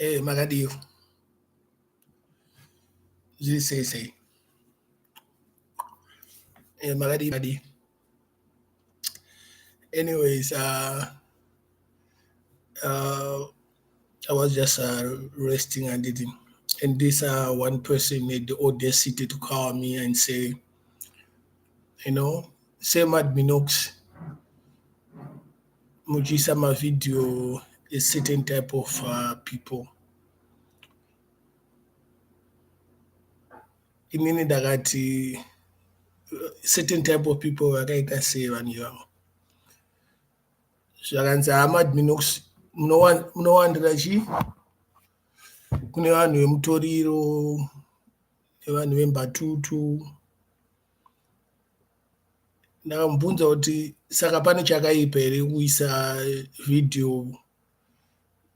Magadio. Say. Magadi. Anyways, I was just resting and eating. And this one person made the audacity to call me and say, Sei Mad Minox, Mujisama video a certain type of people. Inini dagati certain type of people wakaita sei vanhu ivavo. Zvakanzi Mad Minox munowandira chii? Kune vanhu veMutoriro, nevanhu veMbatutu. Ndakamubvunza kuti saka pane chakaipa here kuisa video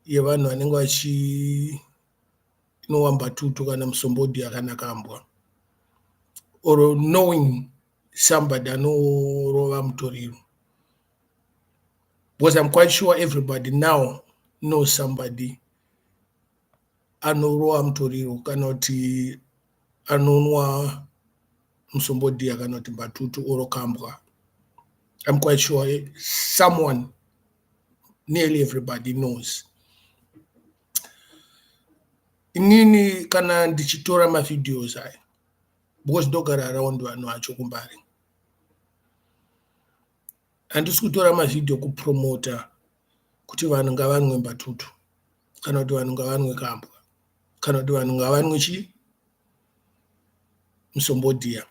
yevanhu vanenge vachinowa Mbatutu kana musombodi akanakambwa, or knowing somebody anorova Mutoriro. Because I'm quite sure everybody now knows somebody anorova Mutoriro kana kuti anonwa musombodi kana kuti Mbatutu orokambwa. I'm quite sure someone, nearly everybody knows. Inini kana ndichitora mavideos aya, because ndogara around vanhu vacho kumbari. Handisi kutora mavideo kupromota kuti vanhu ngavanwe Mbatutu, kana kuti vanhu ngavanwe kambwa, kana kuti vanhu ngavanwe chii? Musombodiya.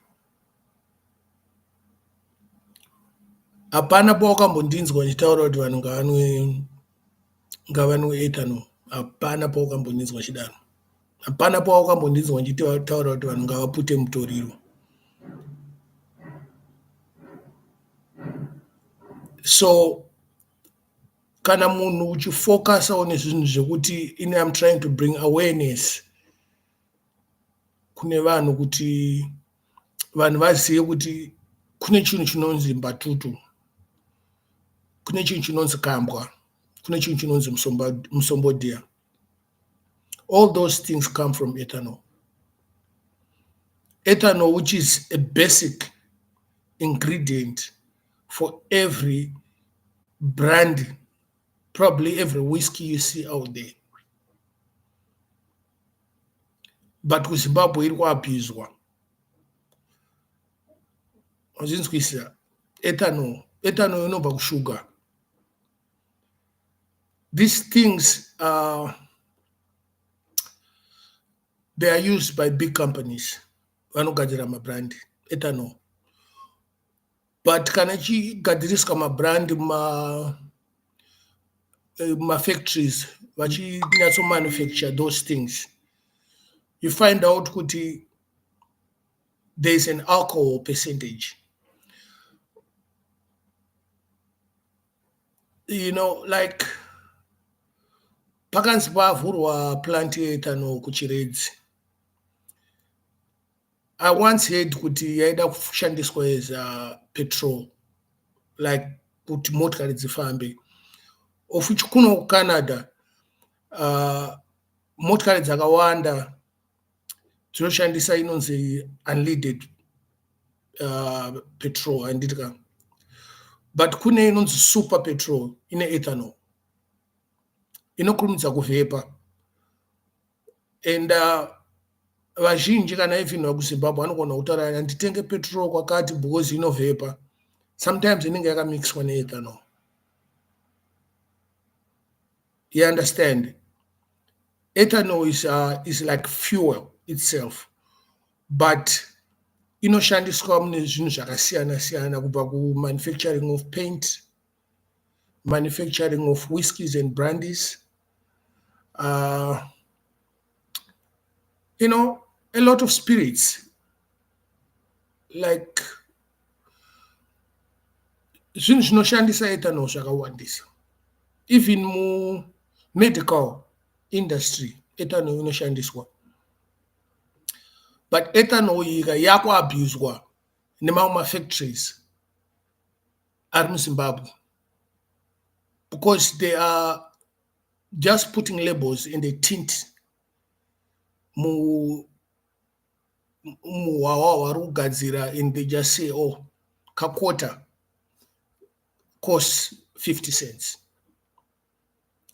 Hapana pawakambondinzwa ndichitaura kuti vanhu ngavanwe ethanol. Hapana pawakambondinzwa chidaro. Hapana pawakambondinzwa ndichitaura kuti vanhu ngavapute Mutoriro. So kana munhu uchifocusa on zvinhu zvekuti I'm trying to bring awareness kune vanhu kuti vanhu vazive kuti kune chinhu chinonzi Mbatutu, kune chinhu chinonzi kambwa, kune chinhu chinonzi musombodiya. All those things come from ethanol. Ethanol, which is a basic ingredient for every brand, probably every whiskey you see out there. But with Zimbabwe iri kuabhizwa. Wazinzwisisa, ethanol inobva kusugar. These things they are used by big companies vanogadzira mabrand ethanol. But kana chigadziriswa mabrand factories vachinyatso manufacture those things, you find out kuti there is an alcohol percentage. Like pakanzi pavhurwa plant yeethanol kuChiredzi. I once heard kuti yaida kushandiswa as petrol, like kuti motikari dzifambe. Of which kuno kuCanada motikari dzakawanda dzinoshandisa inonzi unleaded petrol handitika. But kune inonzi super petrol ine ethanol inokurumidza kuvhepa. And vazhinji kana even vakuZimbabwe vanogona kutaura nditenge petrol kwakati because inovhepa. Sometimes inenge yakamixwa neethanol. You understand? Ethanol is like fuel itself, but inoshandiswa mune zvinhu zvakasiyana siyana, kubva ku-manufacturing of paint, manufacturing of whiskies and brandies, a lot of spirits, like zvinhu zvinoshandisa ethanol zvakawandisa. Even mu medical industry ethanol inoshandiswa. But ethanol yakuabhuzwa nemamwe mafactories ari muZimbabwe, because they are just putting labels in the tint muhwahwa vari kugadzira, and they just say, oh, kakota costs 50 cents.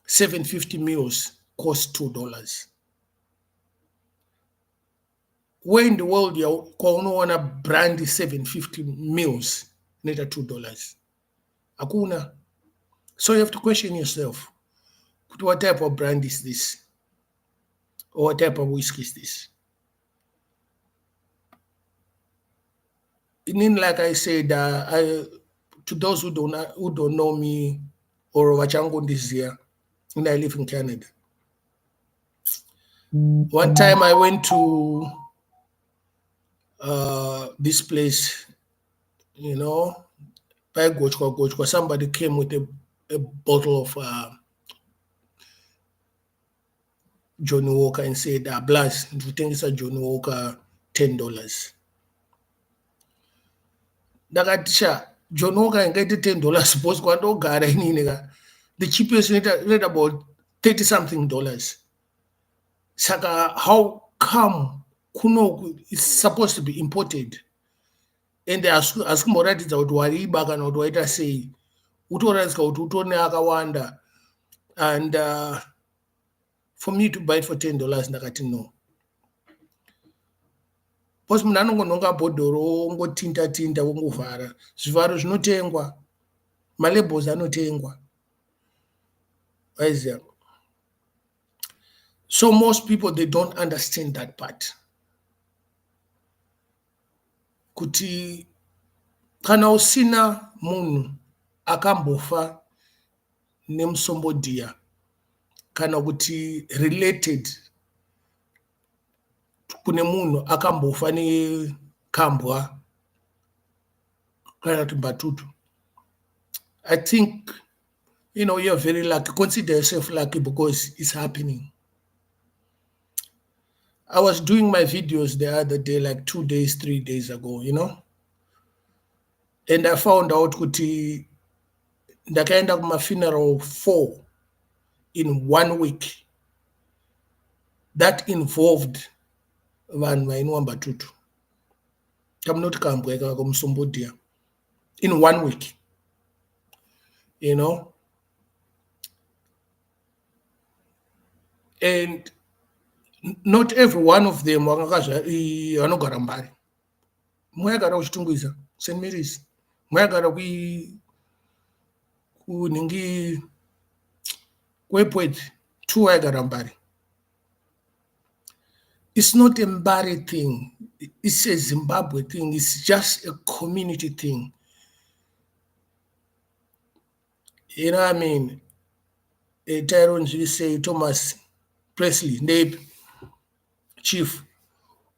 750 mils costs $2. Where in the world you want to brand 750 mils net at $2? Akuna. So you have to question yourself, what type of brand is this? Or what type of whiskey is this? And then, like I said, to those who don't know me or Wachango this year, and I live in Canada. One time I went to this place, you know, by Gweja. Somebody came with a bottle of Johnny Walker and said, blast, if you think it's a Johnny Walker, $10. Ndakatisha Johnny Walker and get $10, suppose kwandogara inini, the cheapest rate about $30-something. Saka, how come kuno is supposed to be imported? And they ask moratidza kuti wariba kana kuti waita sei, utoratidza kuti utone akawanda, and for me to buy it for $10, ndakati no. Because munhu anongonhonga bhodhoro ongotinta ongovhara, zvivharo zvinotengwa, malabels anotengwa. Hwezha. So most people, they don't understand that part. Kuti kana usina munhu akambofa nemuSombodiya kana kuti related kune munhu akambofa neKambwa kana kuti Mbatutu, I think, you know, you're very lucky. Consider yourself lucky because it's happening. I was doing my videos the other day, like 2 days, 3 days ago, you know, and I found out kuti ndakaenda kuma funeral 4 in 1 week. That involved vanhu vainwa Mbatutu, kamunoti Kambwa kamuSombodiya, in 1 week, you know, and not every one of them vanogara Mbari. Mumwe agara kuChitungwiza, St. Mary's. Mumwe agara kunhingi kwepweti, 2 vaigara Mbari. It's not a Mbari thing. It's a Zimbabwe thing. It's just a community thing. You know what I mean? Tyre say Thomas Presley, Nape, Chief.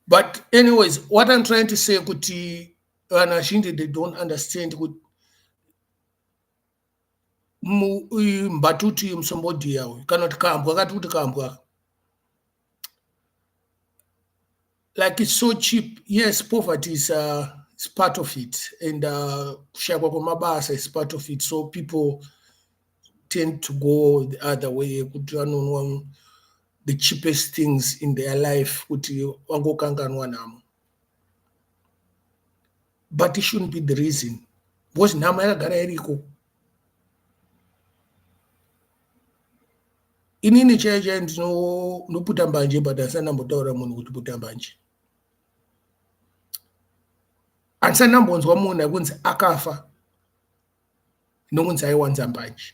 But anyways, what I'm trying to say, kuti vanazhinji, they don't understand kuti Mbatutu muSombodiya kana kuti Kambwa, akati kuti Kambwa, like it's so cheap. Yes, poverty is part of it, and kushayikwa kwemabasa is part of it. So people tend to go the other way, kuti vanonwa the cheapest things in their life, kuti vangokanganwa namo. But it shouldn't be the reason, because nhama yakagara iriko. Inini chaiye ndinoputa mbanje, but asanambotaura munhu kuti puta mbanje. Andisanambonzwa munhu akunzi akafa nokunzi aiwanza mbanje.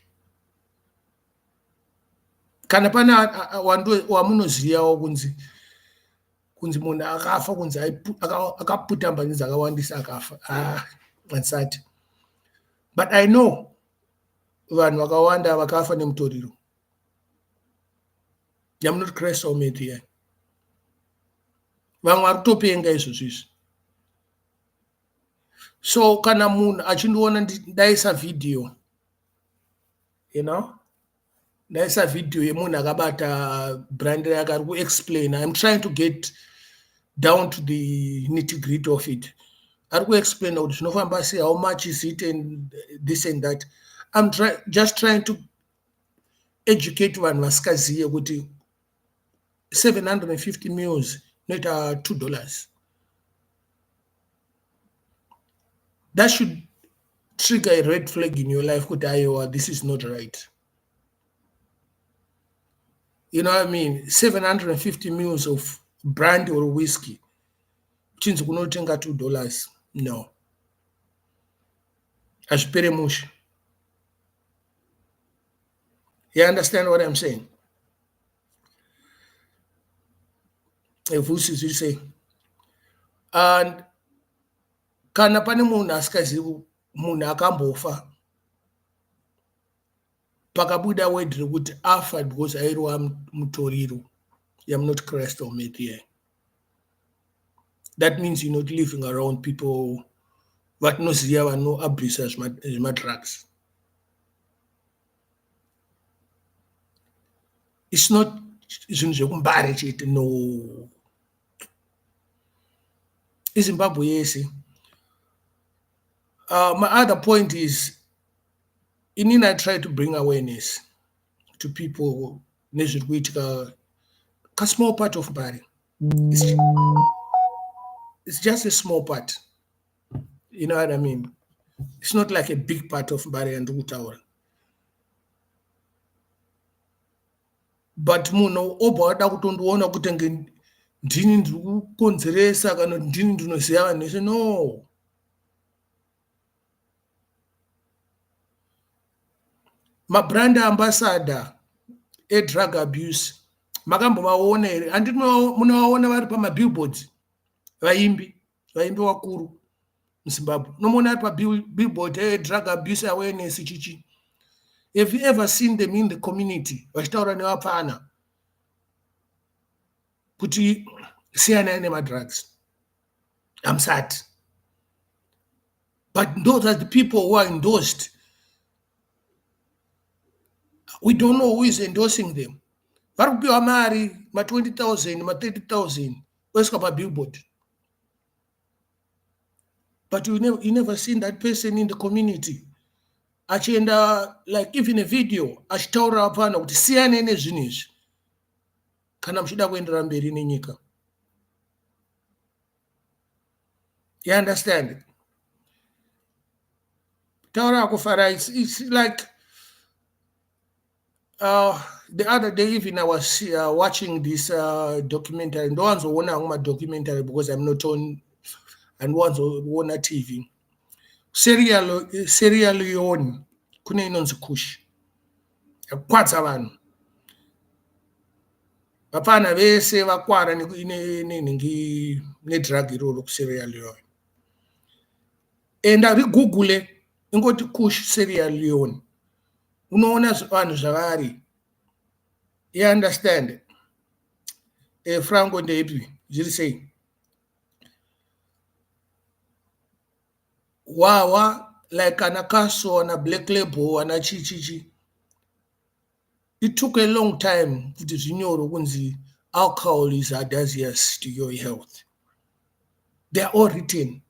Kana pana wamunoziyawo kunzi munhu akafa kunzi akaputa mbanje dzakawandisa akafa. Ansati. But I know vanhu vakawanda vakafa neMutoriro. I'm not crazy or made here. Vamwe vari kutopenga izvozvizvi. So kana munhu achindiona ndaisa video, you know, ndaisa video yemunhu akabata brand yake ari kuexplain. I'm trying to get down to the nitty-gritty of it. Ari kuexplain kuti zvinofamba sei, how much is it, and this and that. I'm just trying to educate vanhu vasikaziye kuti 750 meals noita $2. That should trigger a red flag in your life kuti aiwa, this is not right. You know what I mean? 750 mils of brandy or whiskey. Chinzi kunotenga $2. No. Ashpere mush. You understand what I'm saying? If you say, and kana pane munhu asikazivi munhu akambofa pakabuda word rekuti afa because airwa mutoriro not Christ or Mary. That means you're not living around people vatinoziva vano abuse drugs. It's not zvinhu zvekumbare chete, no. Zimbabwe yese. My other point is, I try to bring awareness to people. A small part of Mbare. It's just a small part. You know what I mean? It's not like a big part of Mbare and Utawa. But muno obada kutondoona kuti ndini ndiri kukonzeresa kana ndini ndinoziva vanhu vese. No. Mabrand ambassador drug abuse makambovaona here? Handiti munovaona vari pamabillboards? Vaimbi vakuru muZimbabwe nomuona vari pabillboard drug abuse awareness chichi. Have you ever seen them in the community vachitaura nevapfana kuti siyanai nemadrugs? Hamsati. But those are the people who are endorsed. We don't know who is endorsing them. Vari kupiwa mari ma20,000 ma30,000 oiswa pabillboard. But you never seen that person in the community achienda, like even a video achitaura apana kuti siyanai nezvinhu izvi kana muchida kuendera mberi nenyika. You understand? Taura kufara, it's like the other day even I was watching this documentary. No one's on my documentary because I'm not on, and one's on a TV. Sierra Leone kune inonzi Kush. Kwatsa vanhu. Vapfana vese vakwara nedrug iroro kuSierra Leone. Enda rigoogle ingoti Kush Sierra Leone. Unoona vanhu zvavari. You understand? Franco ndepi zviri sei? Wawa like anakaso ana black label ana chichichi. It took a long time kuti zvinyoro kunzi alcohol is hazardous to your health. They are all written.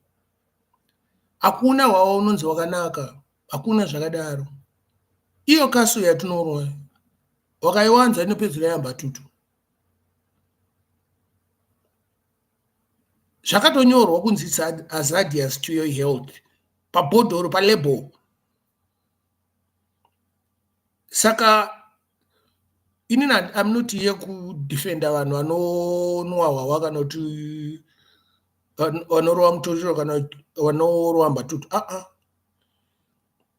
Hakuna wawa unonzi wakanaka, hakuna zvakadaro. Iyo kaso yatinorwa wakaiwanza inopedzera yaMbatutu. Zvakatonyorwa kunzi it's hazardous to your health pabhodhoro palabel. Saka I'm not here to defend vanhu vanonwa wawa kana kuti vanorwa mutoriro kana vanorwa Mbatutu.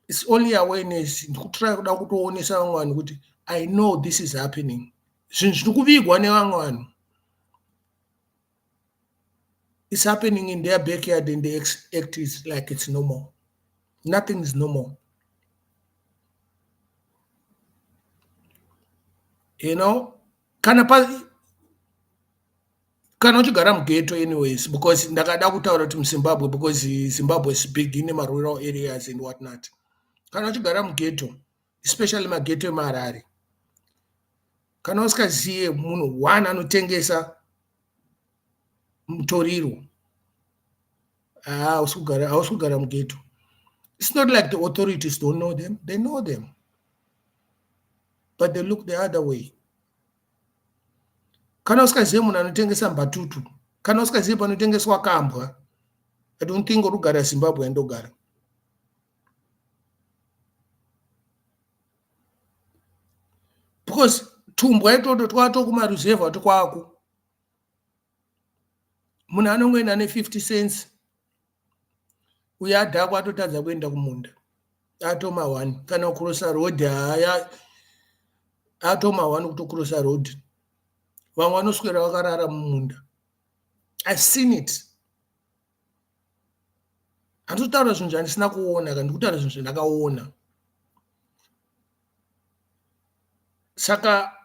It's only awareness. Ndikutry kuda kutoonesa vamwe vanhu kuti I know this is happening. Zvinhu zviri kuvigwa nevamwe vanhu. It's happening in their backyard and they act is like it's normal. Nothing is normal. You know, kana uchigara mughetto anyways, because ndakada kutaura kuti muZimbabwe, because Zimbabwe is big in the rural areas and whatnot. Kana uchigara mughetto, especially maghetto eMarare, kana usikaziye munhu one anotengesa mutoriro, hausikugara mughetto. It's not like the authorities don't know them. They know them. but they look the other way. Kana usingazive munhu anotengesa mbatutu, kana usingazive panotengeswa kambwa, I don't think urugara Zimbabwe andogara. Because tumbwa itoto twato kumaruzevha twako. Munhu anongoenda ne50 cents. Uyadhakwa atotadza kuenda kumunda. Atoma 1 kana kucrossa road haya atoma 1 kutokurosa road. Vamwe vanoswera vakarara mumunda. I've seen it. Handitaura zvinhu zvandisina kuona kana ndikutaura zvinhu zvandakaona. Saka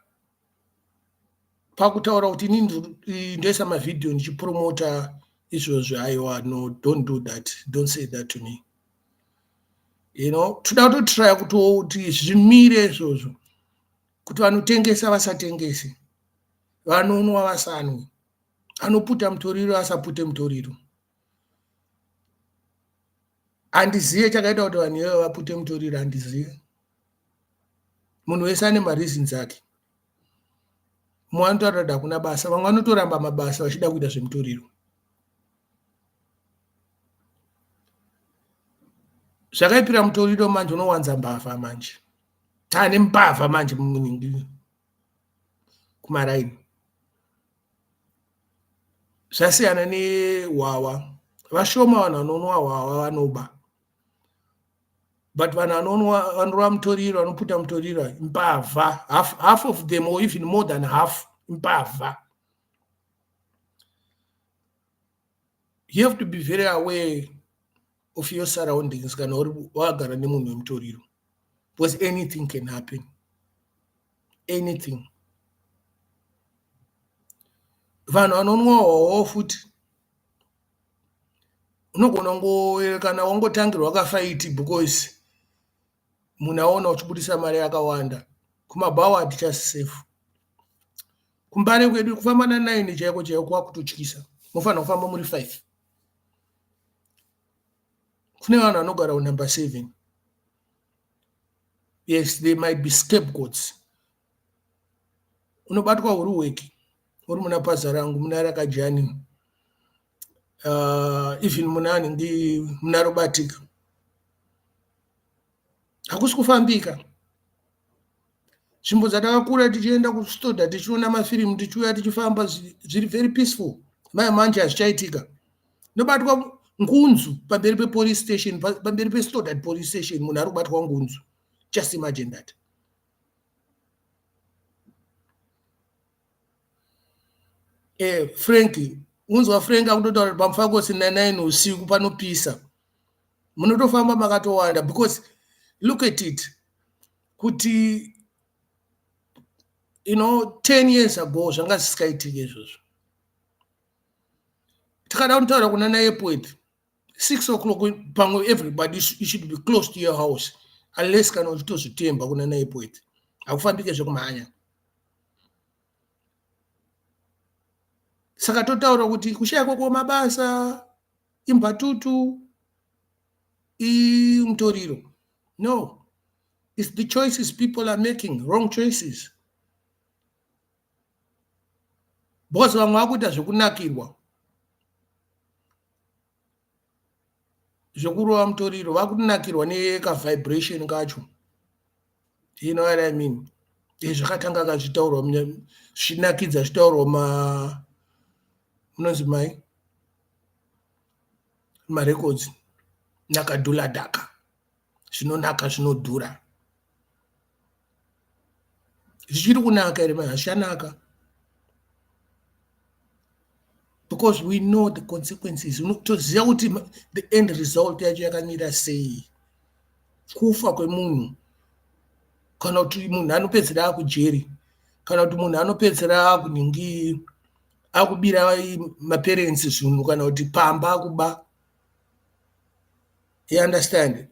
pakutaura kuti inini ndoisa mavidhio ndichipromota izvozvo, aiwa, no, don't do that, don't say that to me. You know, toda kutotraya kuti zvimire izvozvo, kuti vanotengesa vasatengese, vanonwa vasanwe, anoputa mutoriro asapute mutoriro. Handizive chakaita kuti vanhu ivo vapute mutoriro, handizive. Munhu wese ane mareasons ake. Mumwe anotaura kuti hakuna basa, vamwe vanotoramba mabasa vachida kuita zvemutoriro. Zvakaipira mutoriro manje unowanza mbavha manje. Taane mbavha manje mumuningi kumaraini. Zvasiyana nehwawa. Vashoma vanhu vanonwa hwawa vanoba. But vanhu vanorwa mutoriro, vanoputa mutoriro, mbavha. Half of them, or even more than half, mbavha. You have to be very aware of your surroundings kana wagara nemunhu wemutoriro, because anything can happen. Anything. Vanhu vanonwa hwawa futi unogona kana wangotangirwa kafaiti because munhu aona uchibudisa mari yakawanda. Kumabhawa hatichasisefu. Kumbare kwedu kufamba na9 chaiko kwakutotyisa. Mufanira kufamba muri 5. Kune vanhu vanogara kunumber 7. Yes, they might be scapegoats. Unobatwa uri weki, uri muna paza rangu, muna rakajani, even munani ndi muna robatika. Hakusi kufambika. Nzvimbo dzatakakura tichienda kustoda tichiona mafirimu tichiuya tichifamba zviri very peaceful. Manje hazvichaitika. Nobatwa ngunzu pamberi pepolice station, pamberi pestoda police station, munhu ari kubatwa ngunzu. Just imagine that. Frankie, unzwa Frank akutotaura pamufakosi 9 usiku panopisa. Munotofamba makatowanda because look at it. Kuti, you know, 10 years ago zvanga zvisikaitike izvozvo. Tikada kutaura kuna naepwet 6 o'clock pamwe everybody you should be close to your house unless kana uchitozvitemba kuna naepwet. Hakufambike zvekumhanya. Saka totaura kuti kushaya kwamabasa, imbatutu, mutoriro. No. It's the choices people are making, wrong choices. Because vamwe vakuita zvekunakirwa. Zvekurova mutoriro, vakunakirwa nekavibration kacho. You know what I mean? Zvakatanga kazvitaurwa, zvinakidza zvitaurwa munonzi mai marecords nakadhula dhaka zvinonaka zvinodhura zvichiri kunaka ere mai hazvichanaka because we know the consequences. Toziva kuti the end result yacho yakamira sei, kufa kwemunhu, kana kuti munhu anopedzera akujeri, kana kuti munhu anopedzera akuningi akubira maparents zvinhu, kana kuti pamba akuba. You understand?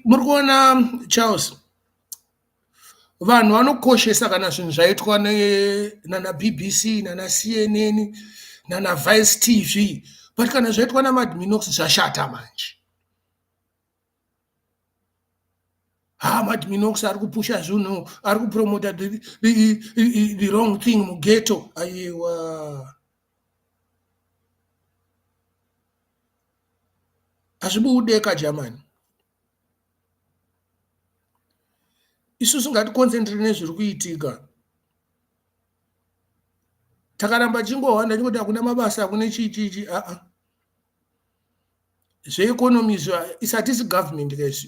Muri kuona Charles, vanhu vanokoshesa kana zvinhu zvaitwa nana BBC nana CNN nana Vice TV but kana zvaitwa naMad Minox zvashata manje. Mad Minox ari kupusha zvinhu, ari kupromota the wrong thing mughetto. Aiwa, hazvibudeka jamani. Isusu ngaticoncentrate nezviri kuitika. Takaramba chingohwanda chingoti hakuna mabasa, hakuna chichichi. Zveeconomy isatisi government guys.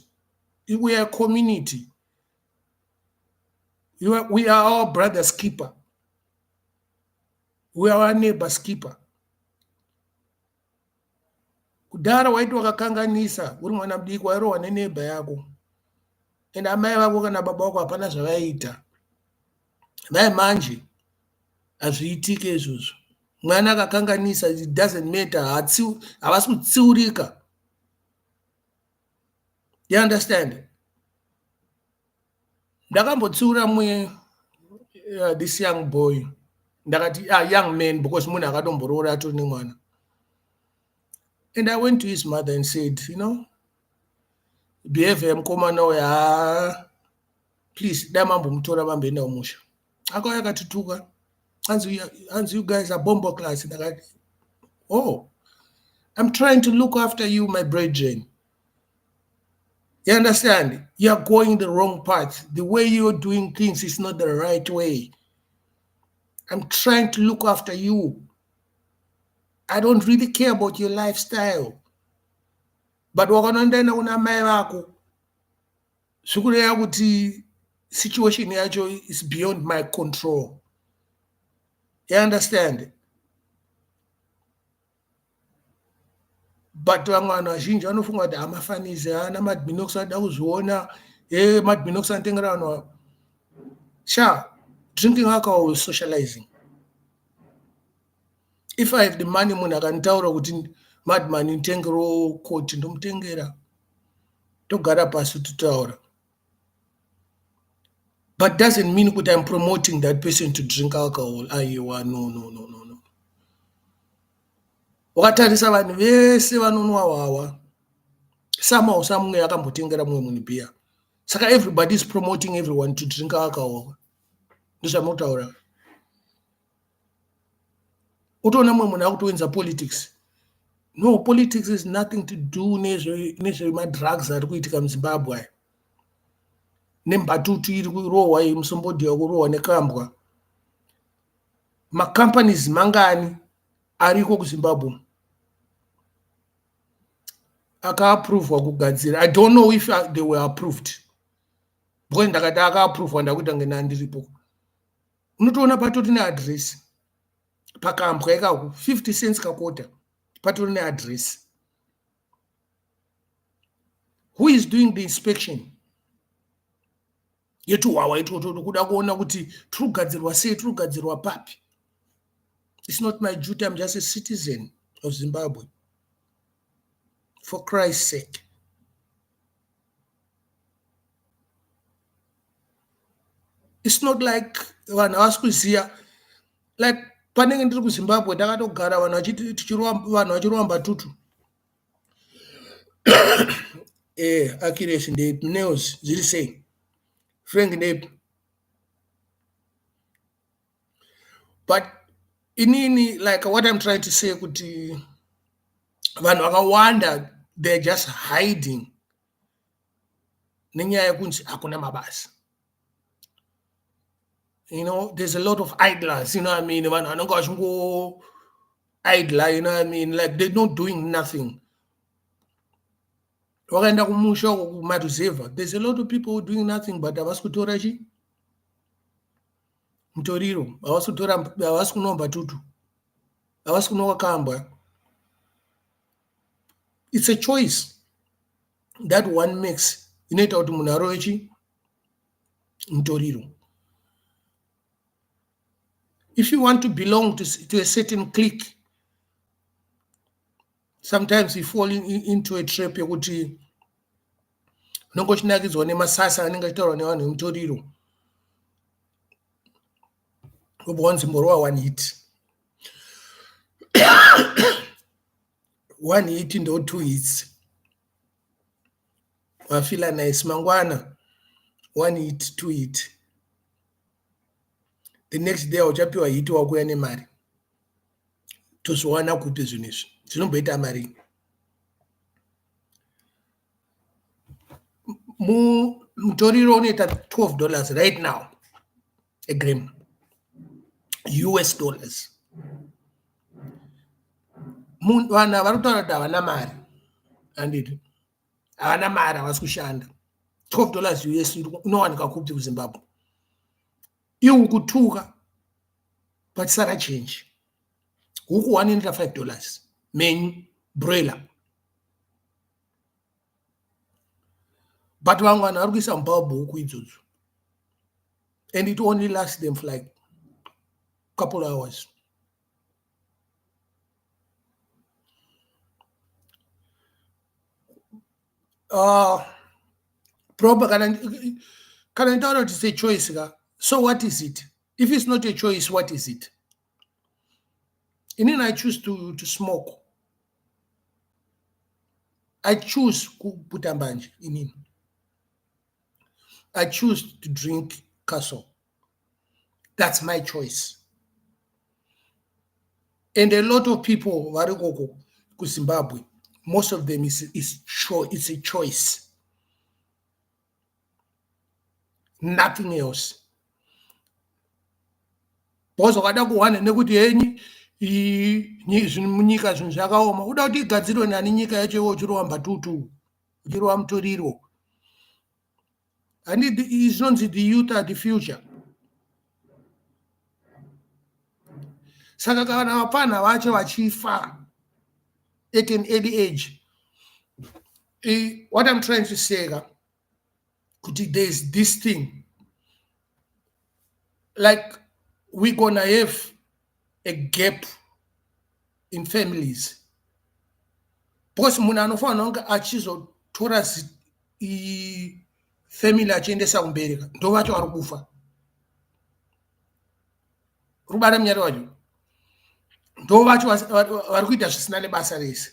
We are community. We are our brother's keeper. We are our neighbor's keeper. Kudhara waiti wakakanganisa uri mwana mudiki wairohwa neneighbor yako. And amai vako kana baba vako hapana zvavaita. Nai manje hazviitike izvozvo. Mwana akakanganisa, it doesn't matter, havasi kutsiurika. You understand? Ndakambotsiura this young boy. Ndakati young man because munhu akatomborora atori nemwana. And I went to his mother and said, you know, behavior yemkomana uyu, please dai mambomutora mamboenda kumusha. Akauya akatituka. Hands you guys are bomber class. Oh, I'm trying to look after you, my brethren. You understand? You're going the wrong path. The way you're doing things is not the right way. I'm trying to look after you. I don't really care about your lifestyle. But wakanondaenda kuna mai vako. Zvikureva kuti situation yacho is beyond my control. You understand? But vamwe vanhu vazhinji vanofunga kuti hamafanizi haana Mad Minox ada kuzviona. Mad Minox anotengera vanhu. Drinking alcohol is socializing. If I have the money, munhu akanitaura kuti madman nditengero koti ndomutengera. Togara pasi totaura. But doesn't mean that I'm promoting that person to drink alcohol. No. Wakatarisa vanhu vese vanonwa wawa. Somehow somewhere akambotengera mumwe munhu beer. Saka everybody is promoting everyone to drink alcohol. Ndozvamutaura. Utoona mumwe munhu akutoenza politics. No, politics is nothing to do nezvemadrugs ari kuitika muZimbabwe. neMbatutu iri kurohwa yemusombodhi kurohwa nekambwa. Macompanies mangani ariko kuZimbabwe akaappruvwa kugadzira. I don't know if they were approved. Because ndakati akaappruvwa ndakuita ngenandiripo. Unotoona patori neaddress. Pakambwa ikako 50 cents kakota. Patori neaddress. Who is doing the inspection? Yetu wawa itoto kuda kuona kuti turugadzirwa sei, turugadzirwa papi. It's not my duty. I'm just a citizen of Zimbabwe. For Christ's sake. It's not like vanhu vasikuziya. Like panenge ndiri kuZimbabwe takatogara vanhu vachirova Mbatutu. Accuracy ndepi, nails zviri sei, Frank ndepi. But inini, like what I'm trying to say, kuti vanhu vakawanda they're just hiding nenyaya yekunzi hakuna mabasa. You know, there's a lot of idlers, you know what I mean? Vanhu vanonga vachingo idler, you know what I mean? Like they're not doing nothing. Wakaenda kumusha kuMaruzeva, there's a lot of people who are doing nothing but havasi kutora chi Mutoriro, havasi kunwa Mbatutu, havasi kunwa Kambwa. It's a choice that one makes. Inoita kuti munhu arowe chi Mutoriro. If you want to belong to a certain clique, sometimes you fall into a trap yekuti nongochinakidzwa nemasasa anenge achitaurwa nevanhu veMutoriro. Kubva wanzi mborwa one hit. 1 hit ndo 2 hits wafila nice mangwana 1 hit 2 hit the next day uchapiwa hit wakuya nemari tozwana kupi zvinhu izvi zvinomboita mari mutoriro unoita $12 right now a gram US dollars vanhu vari kutaura kuti havana mari handiti havana mari havasi kushanda $12 US unowanika kupi kuzimbabwe iwe kutuka patisara change huku $105 menyu broiler but vamwe vanhu vari kuisa mubhabhu huku idzodzo and it only lasts them for like a couple of hours proper kana ntaura kuti it's a choice ka so what is it if it's not a choice what is it inini I choose to smoke I choose kuputa mbanje inini I choose to drink castle that's my choice and a lot of people vari koko kuZimbabwe most of them it's a choice nothing else because wakada kuwana nekuti henyi munyika zvinhu zvakaoma uda kuti igadzirwe nani nyika yacho iwo uchiri waMbatutu uchiri waMutoriro and izvinonzi the youth are the future saka kana vapana vacho vachifa at an early age what I'm trying to say kuti there's this thing like we're gonna have a gap in families because munhu anofanira kunge achizotora family achiendesa kumbereka ndo vacho vari kufa rubara munyari wacho ndo vacho vari kuita zvisina nebasa rese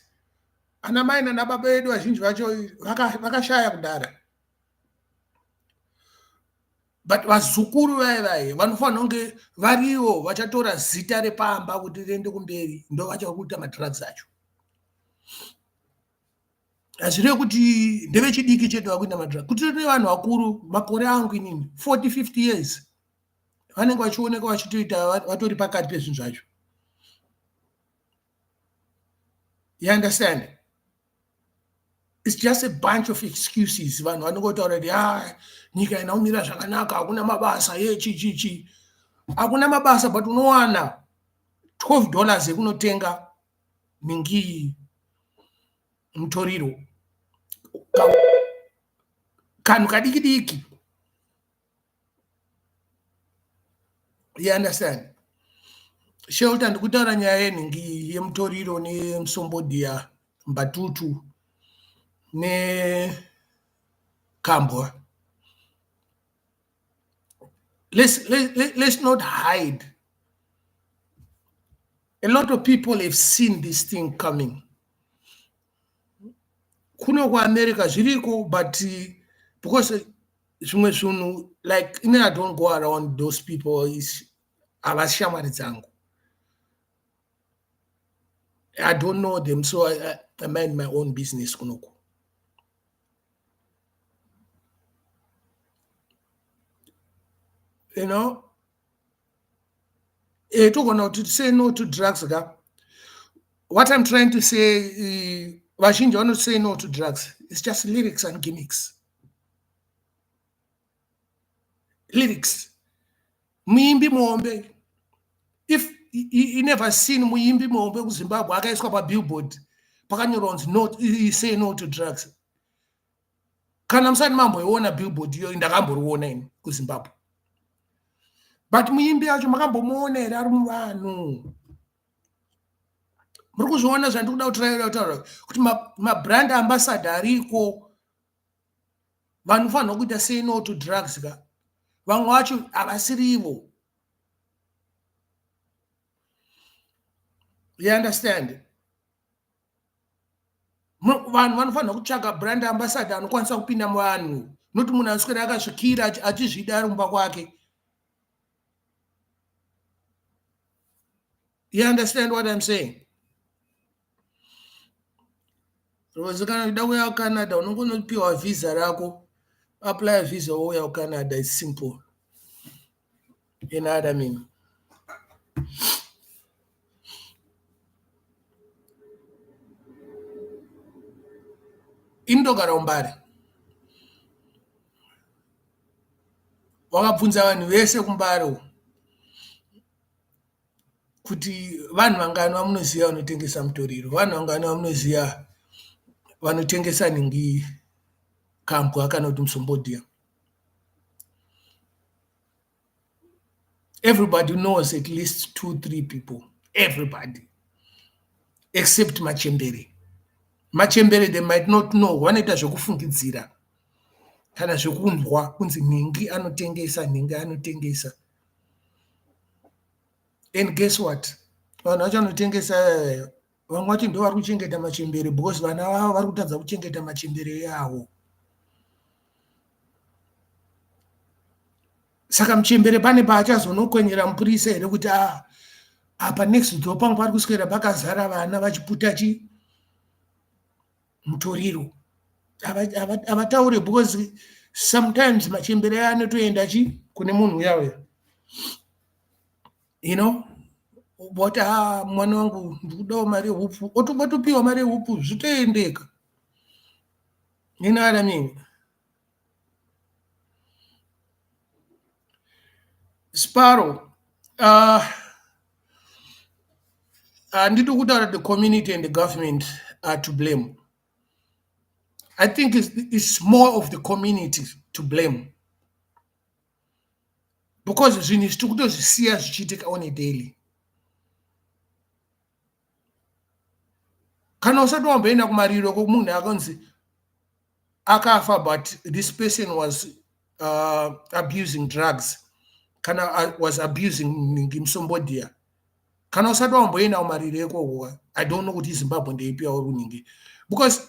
ana mai nana baba vedu vazhinji vacho vakashaya kudara but vazukuru vaivai vanofanira kunge varivo vachatora zita repamba kuti riende kumberi ndo vacho kuita madrugs acho hazvirevi kuti ndevechidiki chedu vakuita madrugs kuti tine vanhu vakuru makore angu inini 40-50 years vanenge vachioneka vachitoita vatori pakati pezvinhu zvacho you understand it's just a bunch of excuses vanhu vanongotaura kuti nyika inaumira zvakanaka hakuna mabasa chichi hakuna mabasa but unowana $12 ekunotenga mingi mutoriro kanhu kadiki diki you understand Chihota ndikutaura nyaya yenhingi yemutoriro nemusombodhia Mbatutu neKambwa let's not hide a lot of people have seen this thing coming kuno kuAmerica zviriko but because zvimwe zvinhu like I don't go around those people havasi shamwari dzangu I don't know them so I mind my own business kunoko you know to say no to drugs what I'm trying to say vazhinji vanoti say no to drugs it's just lyrics and gimmicks lyrics muimbi muhombe if you never seen muimbi muhombe kuZimbabwe akaiswa pabillboard pakanyorwa kunzi say no to drugs kana musati mamboiona billboard iyo ndakamboriona ini kuZimbabwe but muimbi yacho makambomuona here ari muvanhu muri kuzviona zvandikuda kutaura kuti mabrand ambassador ariko vanhu fanira kuita say no to drugs vamwe vacho havasirivo you understand vanhu vanofanira kutsvaga brand ambassador anokwanisa kupinda muvanhu, noti munhu anoswera akasvikira achizvida ari mumba kwake. You understand what I'm saying? Because kana uchida kuya kuCanada unongopiwa visa rako, apply visa wouya kuCanada. It's simple. You know what I mean? Indogara umbare wakabvunza vanhu vese kumbare kuti vanhu vangani vamunoziva vanotengesa mutoriro, vanhu vangani vamunoziva vanotengesa ningi kambwa kana kuti musombodhia. Everybody knows at least 2-3 people. Everybody. Except machembere. Machembere, they might not know. Vanoita zvekufungidzira kana zvekunzwa kunzi ningi anotengesa, ningi anotengesa. And guess what? Vanhu vacho vanotengesa vamwe vacho ndo vari kuchengeta machembere because vana vavo vari kutadza kuchengeta machembere yavo. Saka muchembere pane paachazonokwenyera mupurisa here kuti apa next door pangu pari kuswera pakazara vana vachiputa mutoriro. Havataure because sometimes machembere aya anotoenda kune munhu uyauya. You know? But mwana wangu ndikudawo mari yehupu, otopiwa mari yehupu zvitoendeka. You know what I mean? Sparrow, ndito kutaura the community and the government are to blame. I think it's more of the community to blame. Because zvinhu zviri kutozvisiya zvichiitika on a daily. Kana usati wamboenda kumariro munhu akanzi akafa but this person was abusing drugs, kana was abusing musombodhia. Kana usati wamboenda kumariro ekwohwa, I don't know kuti Zimbabwe ndeipi yauri kuningi. Because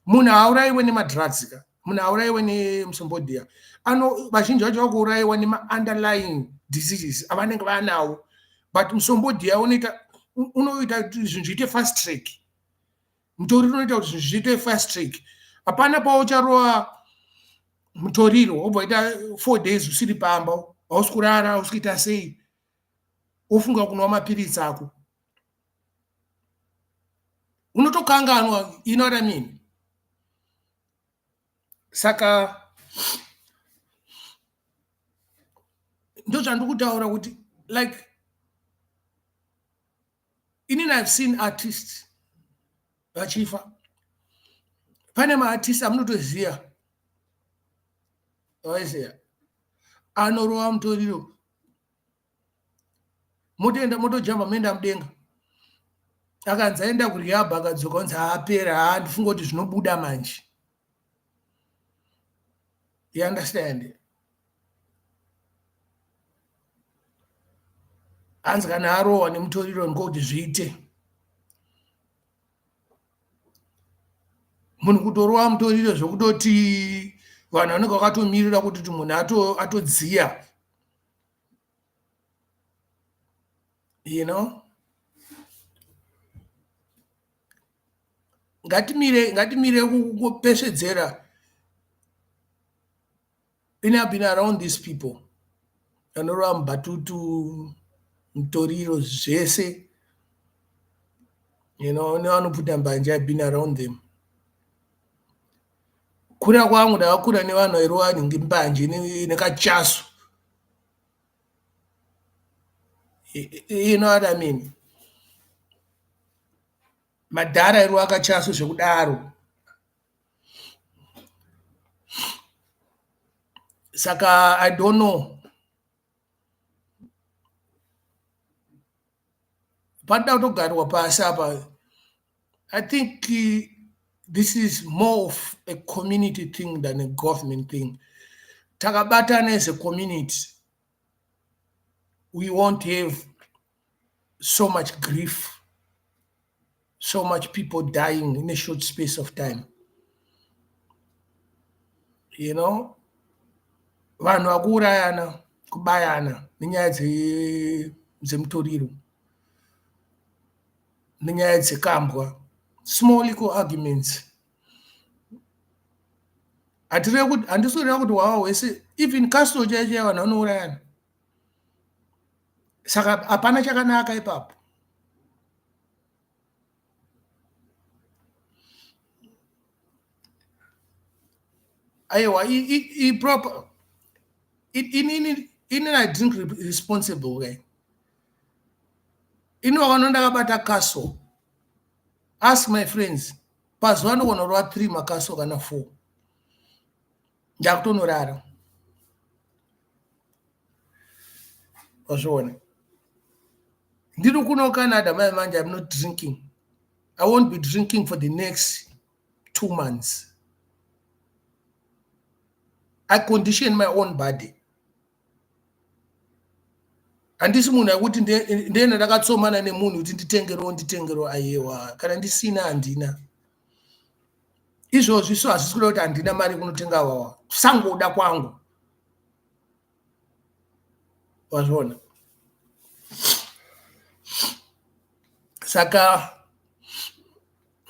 munhu haurayiwe nemadrugs ka, munhu haurayiwe nemusombodhia. Vazhinji vacho vakuurayiwa nema-underlying diseases avanenge vanawo, but musombodhia unoita kuti zvinhu zviite fast track. Mutoriro unoita kuti zvinhu zviite fast track. Hapana paucharova mutoriro wobva ita 4 days usiri pamba, hausi kurara, hausi kuita sei, ofunga kunwa mapiritsi ako, unotokanganwa. You know what I mean? Saka ndo zvandikutaura kuti like inini I've seen artists vachifa. Pane maartists amunotoziva Wedzera anorova mutoriro, motoenda motojamba moenda mudenga, akanzi aenda kurehab akadzoka kunzi haapera, ndifunga kuti zvinobuda manje. You understand? Hanzi kana arohwa nemutoriro ndikokuti zviite. Munhu kutorova mutoriro zvokutoti vanhu vanenge vakatomirira kuti munhu atodziya. You know? Ngatimire kupesvedzera. I've been around these people. Vanorova veMbatutu, mutoriro zvese. You know, nevanoputa mbanje, I've been around them. Kura kwangu ndakakura nevanhu vairova mbanje nekachasu. You know what I mean? Madhara airova kachasu zvekudaro. Saka I don't know. Panoda kutogarwa pasi apa. I think this is more of a community thing than a government thing. Takabatana as a community, we won't have so much grief so much people dying in a short space of time. You know, vanhu vakuurayana kubayana nenyaya dzemutoriro nenyaya dzekambwa, small little arguments. Handisoreva kuti hwawa hwese even castle chaichaiya vanhu vanourayana, saka hapana chakanaka ipapo. Aiwa, proper. Inini I drink responsible way. Ini wakanondakabata castle. Ask my friends. Pazuva ndokonorwa 3 makaso kana 4. Ndakutonorara. Wazviona. Ndiri kuno Canada my manje, I'm not drinking. I won't be drinking for the next 2 months. I condition my own body. Handisi munhu akuti ndena ndakatsomana nemunhu kuti nditengero aiwa kana ndisina handina. Izvozvo so hazvisi kuda kuti handina mari kunotenga wawa. Sangoda kwangu. Wazviona. Saka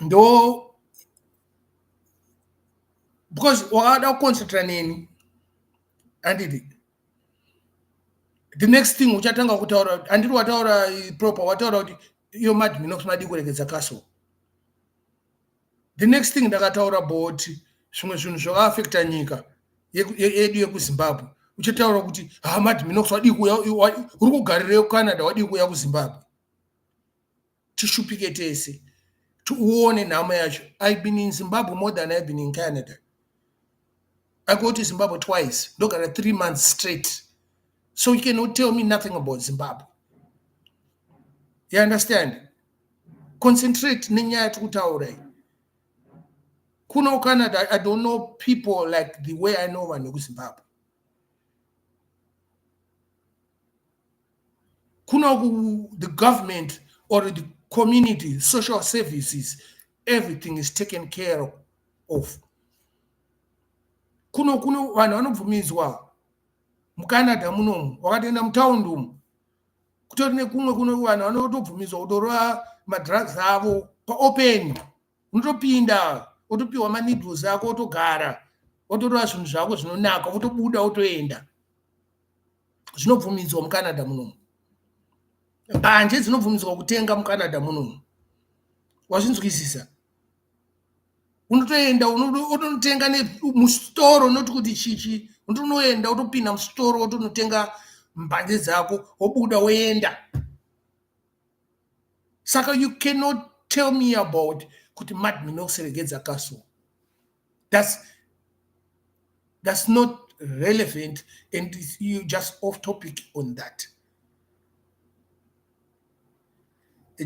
ndo because wakada kuconcentrate neni handidi. The next thing uchatanga kutaura handiri wataura proper wataura kuti iyo Mad Minox madi kuregedza castle. The next thing ndakataura about zvimwe zvinhu zvakaafecta nyika yedu yekuZimbabwe. Uchataura kuti Mad Minox wadi kuya uri kugarira kuCanada wadi kuya kuZimbabwe. Tishupike tese. Tuone nhamo yacho. I've been in Zimbabwe more than I've been in Canada. I go to Zimbabwe twice. Look at 3 months straight. So you cannot tell me nothing about Zimbabwe. You understand? Concentrate nenyaya tukutaura. Kuno Canada, I don't know people like the way I know vanhu kuZimbabwe. Kuno the government or the community, social services, everything is taken care of. Kuno vanhu vanobvumidzwa muCanada munomu wakatoenda mutaundi umu kutori nekumwe kuno vanhu vanotobvumidzwa kutorwa madrugs avo paopen. Unotopinda wotopiwa maneedles ako wotogara wotorwa zvinhu zvako zvinonaka wotobuda wotoenda. Zvinobvumidzwa muCanada munomu. Mbanje dzinobvumidzwa kutenga muCanada munomu. Wazvinzwisisa? Unotoenda unotenga musitoro noti kuti chichi unotoenda utopinda musitoro utonotenga mbanje dzako wobuda woenda. Saka you cannot tell me about kuti Mad Minox regedza castle. That's not relevant and you just off topic on that.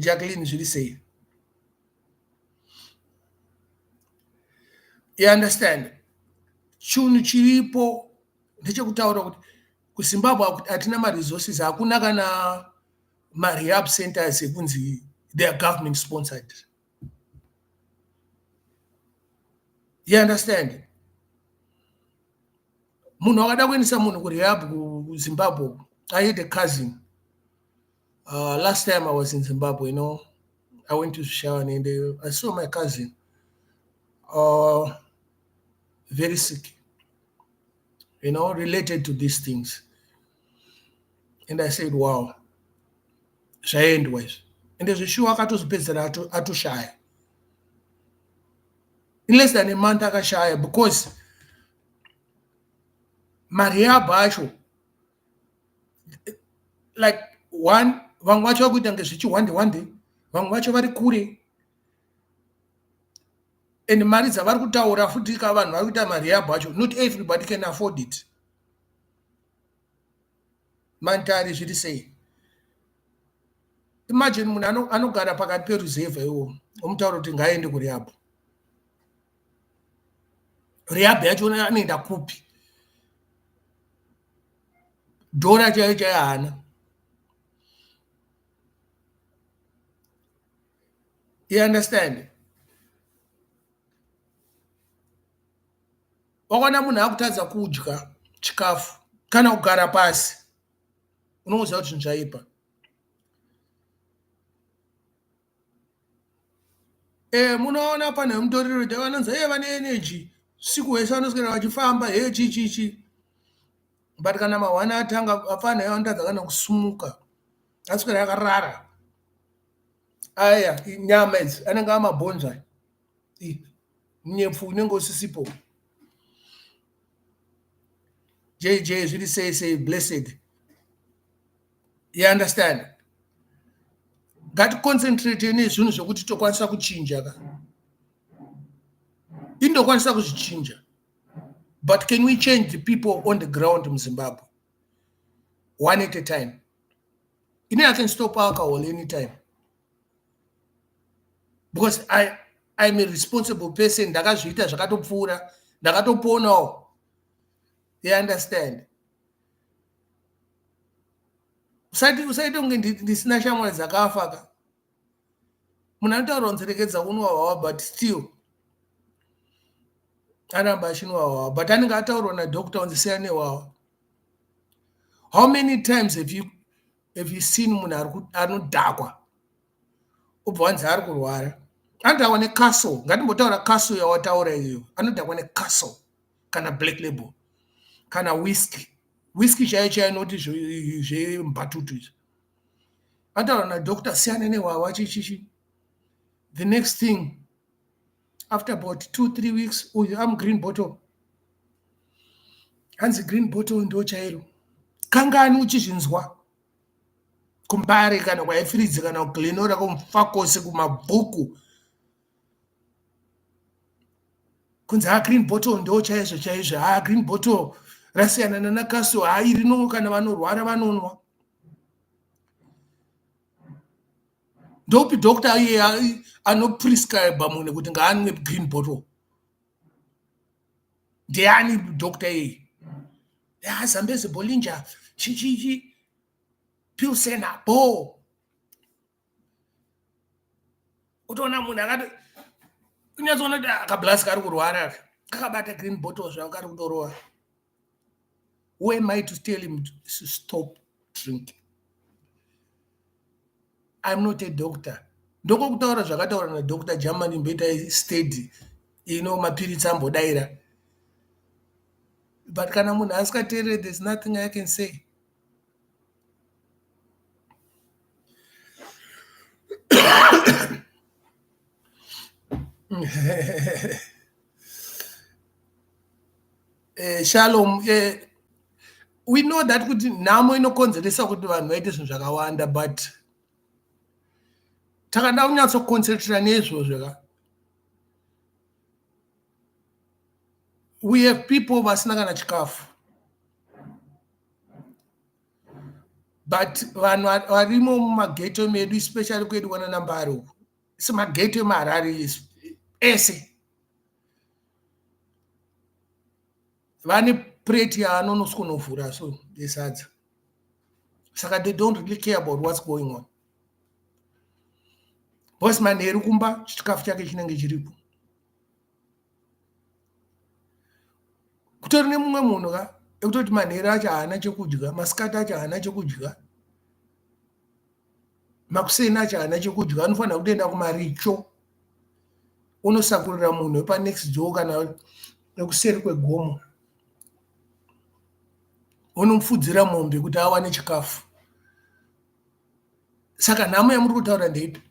Jacqueline should say. You understand? Chunhu chiripo ndechekutaura kuti kuZimbabwe hatina ma-resources, hakuna kana ma-rehab centers ekunzi they are government sponsored. You understand? Munhu wakada kuendesa munhu kurehab kuZimbabwe. I had a cousin. Last time I was in Zimbabwe, you know, I went to Usher and I saw my cousin. Very sick, you know, related to these things. And I said, wow, zvaendwezve. And there's a show akatozopedzera atoshaya. In less than a month akashaya because marehab acho, like one vacho vakuita ngezvechiwande vamwe vacho vari kure. And mari dzavari kutaura futi ka vanhu vari kuita marehab acho, not everybody can afford it. Mantari zviri sei? Imagine munhu anogara pakati peruzevha iwo omutaura kuti ngaende kurehab. Rehab yacho anoenda kupi? Dhora chaiyo haana. You understand? Wakona munhu akutadza kudya chikafu kana kugara pasi unoziva kuti zvaipa. Munoona pana veMutoriro vanonzi vane energy siku wese vanoswera vachifamba chichi, but kana mahwana atanga afana andadza kana kusumuka aswera akarara. Aya nyama idzi anenge amabhonzwa nyepfu unenge usisipo. JJ zviri sei blessed. You understand? Ngaticoncentrate nezvinhu zvokuti tokwanisa kuchinja ka. Indokwanisa kuzvichinja. But can we change the people on the ground in Zimbabwe? One at a time. I can stop alcohol anytime. Because I'm a responsible person. Ndakazviita zvakatopfuura, ndakatoponawo. You understand? Usaita unge ndisina shamwari dzakafa ka. Munhu anotaura kunzerekedza kunwawawa but still anamba achinwawawa but anenge ataurwa nadoctor unzi seya newawa. How many times have you seen munhu anodhakwa ubva wanzi ari kurwara? Anodhakwa necastle. Ngatimbotaura castle yawataura iyo. Anodhakwa necastle kana black label kana whisky chaiyo inoti veMbatutu izvo. Ataura nadoctor siyana newawa chichichi. The next thing, after about 2-3 weeks, I'm green bottle. Hanzi green bottle ndo chairo. Kangani uchizvinzwa? Kumbare kana kwaifridzi kana kuglenora kumfakosi kumabhuku. Kunzi green bottle ndo chaizvo. Green bottle rasiyana nanakaso. Irino kana vanorwara vanonwa. Ndopi doctor iye anoprescribe munhu kuti ngaanwe green bottle. Ndiani doctor iye? Zambezi Bolinja chichichi Pilsena bo. Utaona munhu akati kunyatsona kuti akablaska ari kurwara akabata green bottle zvakari kutorowa. Who am I to tell him to stop drinking? I'm not a doctor. Ndoko kutaura zvakataura naDr. Germany mbeta steady. Mapiritsi ambodaira. But kana munhu asikateereri, there's nothing I can say. Shalom. We know that kuti nhamo inokonzeresa kuti vanhu vaite zvinhu zvakawanda, but takada kunyatsoconcentrate nezvozvo ka. We have people vasina kana chikafu. But vanhu varimo mumageto medu, especially kwedu kwana Nambari uku. Mageto emuHarare ese. Vane plate yaanonoskunovhura so yesadza. Saka they don't really care about what's going on. Boss manheru kumba chikafu chake chinenge chiripo. Kutori nemumwe munhu ka ekutoti manheru acho haana chekudya, masikati acho haana chekudya, makuseni acho haana chekudya, anofanira kutoenda kumaricho unosakurira munhu wepanext door kana nekuseri kwegomo, unomupfudzira mombe kuti awane chikafu. Saka nhamo yamuri kutaura ndeipi?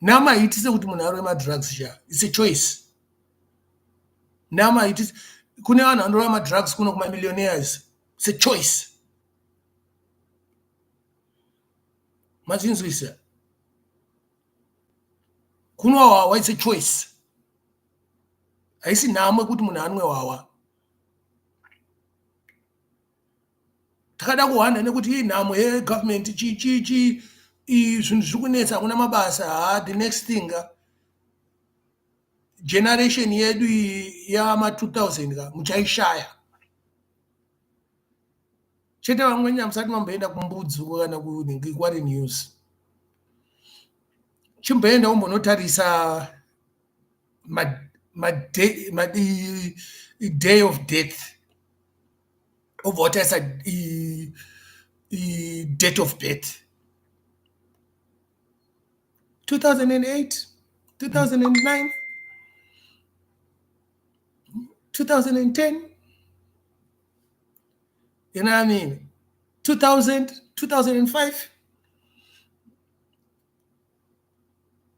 Nhamo haiti sekuti munhu arove madrugs sha. It's a choice. Nhamo haiti kune vanhu vanorova madrugs kuno kumamillionaires. It's a choice. Machinzwisa. Kunwa wawa, it's a choice. Haisi nhamo yekuti munhu anwe wawa. Takada kuhanda nekuti nhamo yegovernment zvinhu zviri kunetsa hakuna mabasa. The next thing generation yedu yama2000 ka muchaishaya. Chete vamwe nyamusati mamboenda kumbudzi kana kwari news. chimboenda umbonotarisa day of death of what is a date of birth. 2008, 2009, 2010. You know what I mean? 2000, 2005.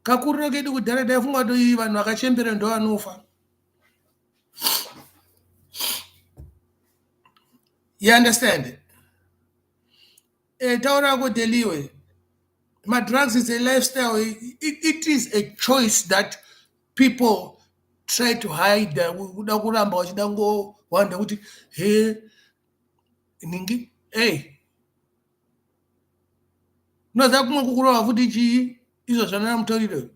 Kakurira kedu kudhara taifunga kuti vanhu vakachembera ndo vanofa. You understand? Taura kudeliwe. My drugs is a lifestyle. It is a choice that people try to hide. Kuda kuramba wachida ngowanda kuti hey ningi unoziva kumwe kukurova futi chii izvo zvanana mutoriro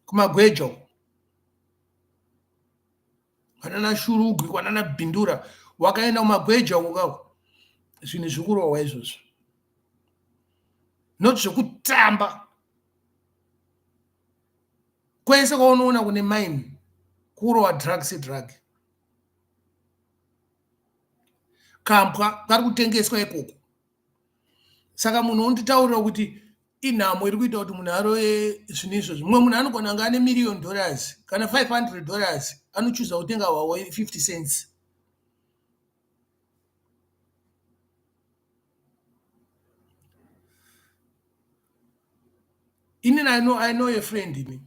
kumagweja kwanana shurugwi kwanana bhindura wakaenda kumagweja ukako zvinhu zvikurohwa izvozvo not zvekutamba kwese kwaunoona kune mine kurohwa drug kampwa kari kutengeswa ikoko. Saka munhu unditaurira kuti inhamo iri kuita kuti munhu arove zvinhu izvozvo. Mumwe munhu anogona anga ane $1 million kana $500 anochuza kutenga hwahwa 50 cents. I know a friend in me.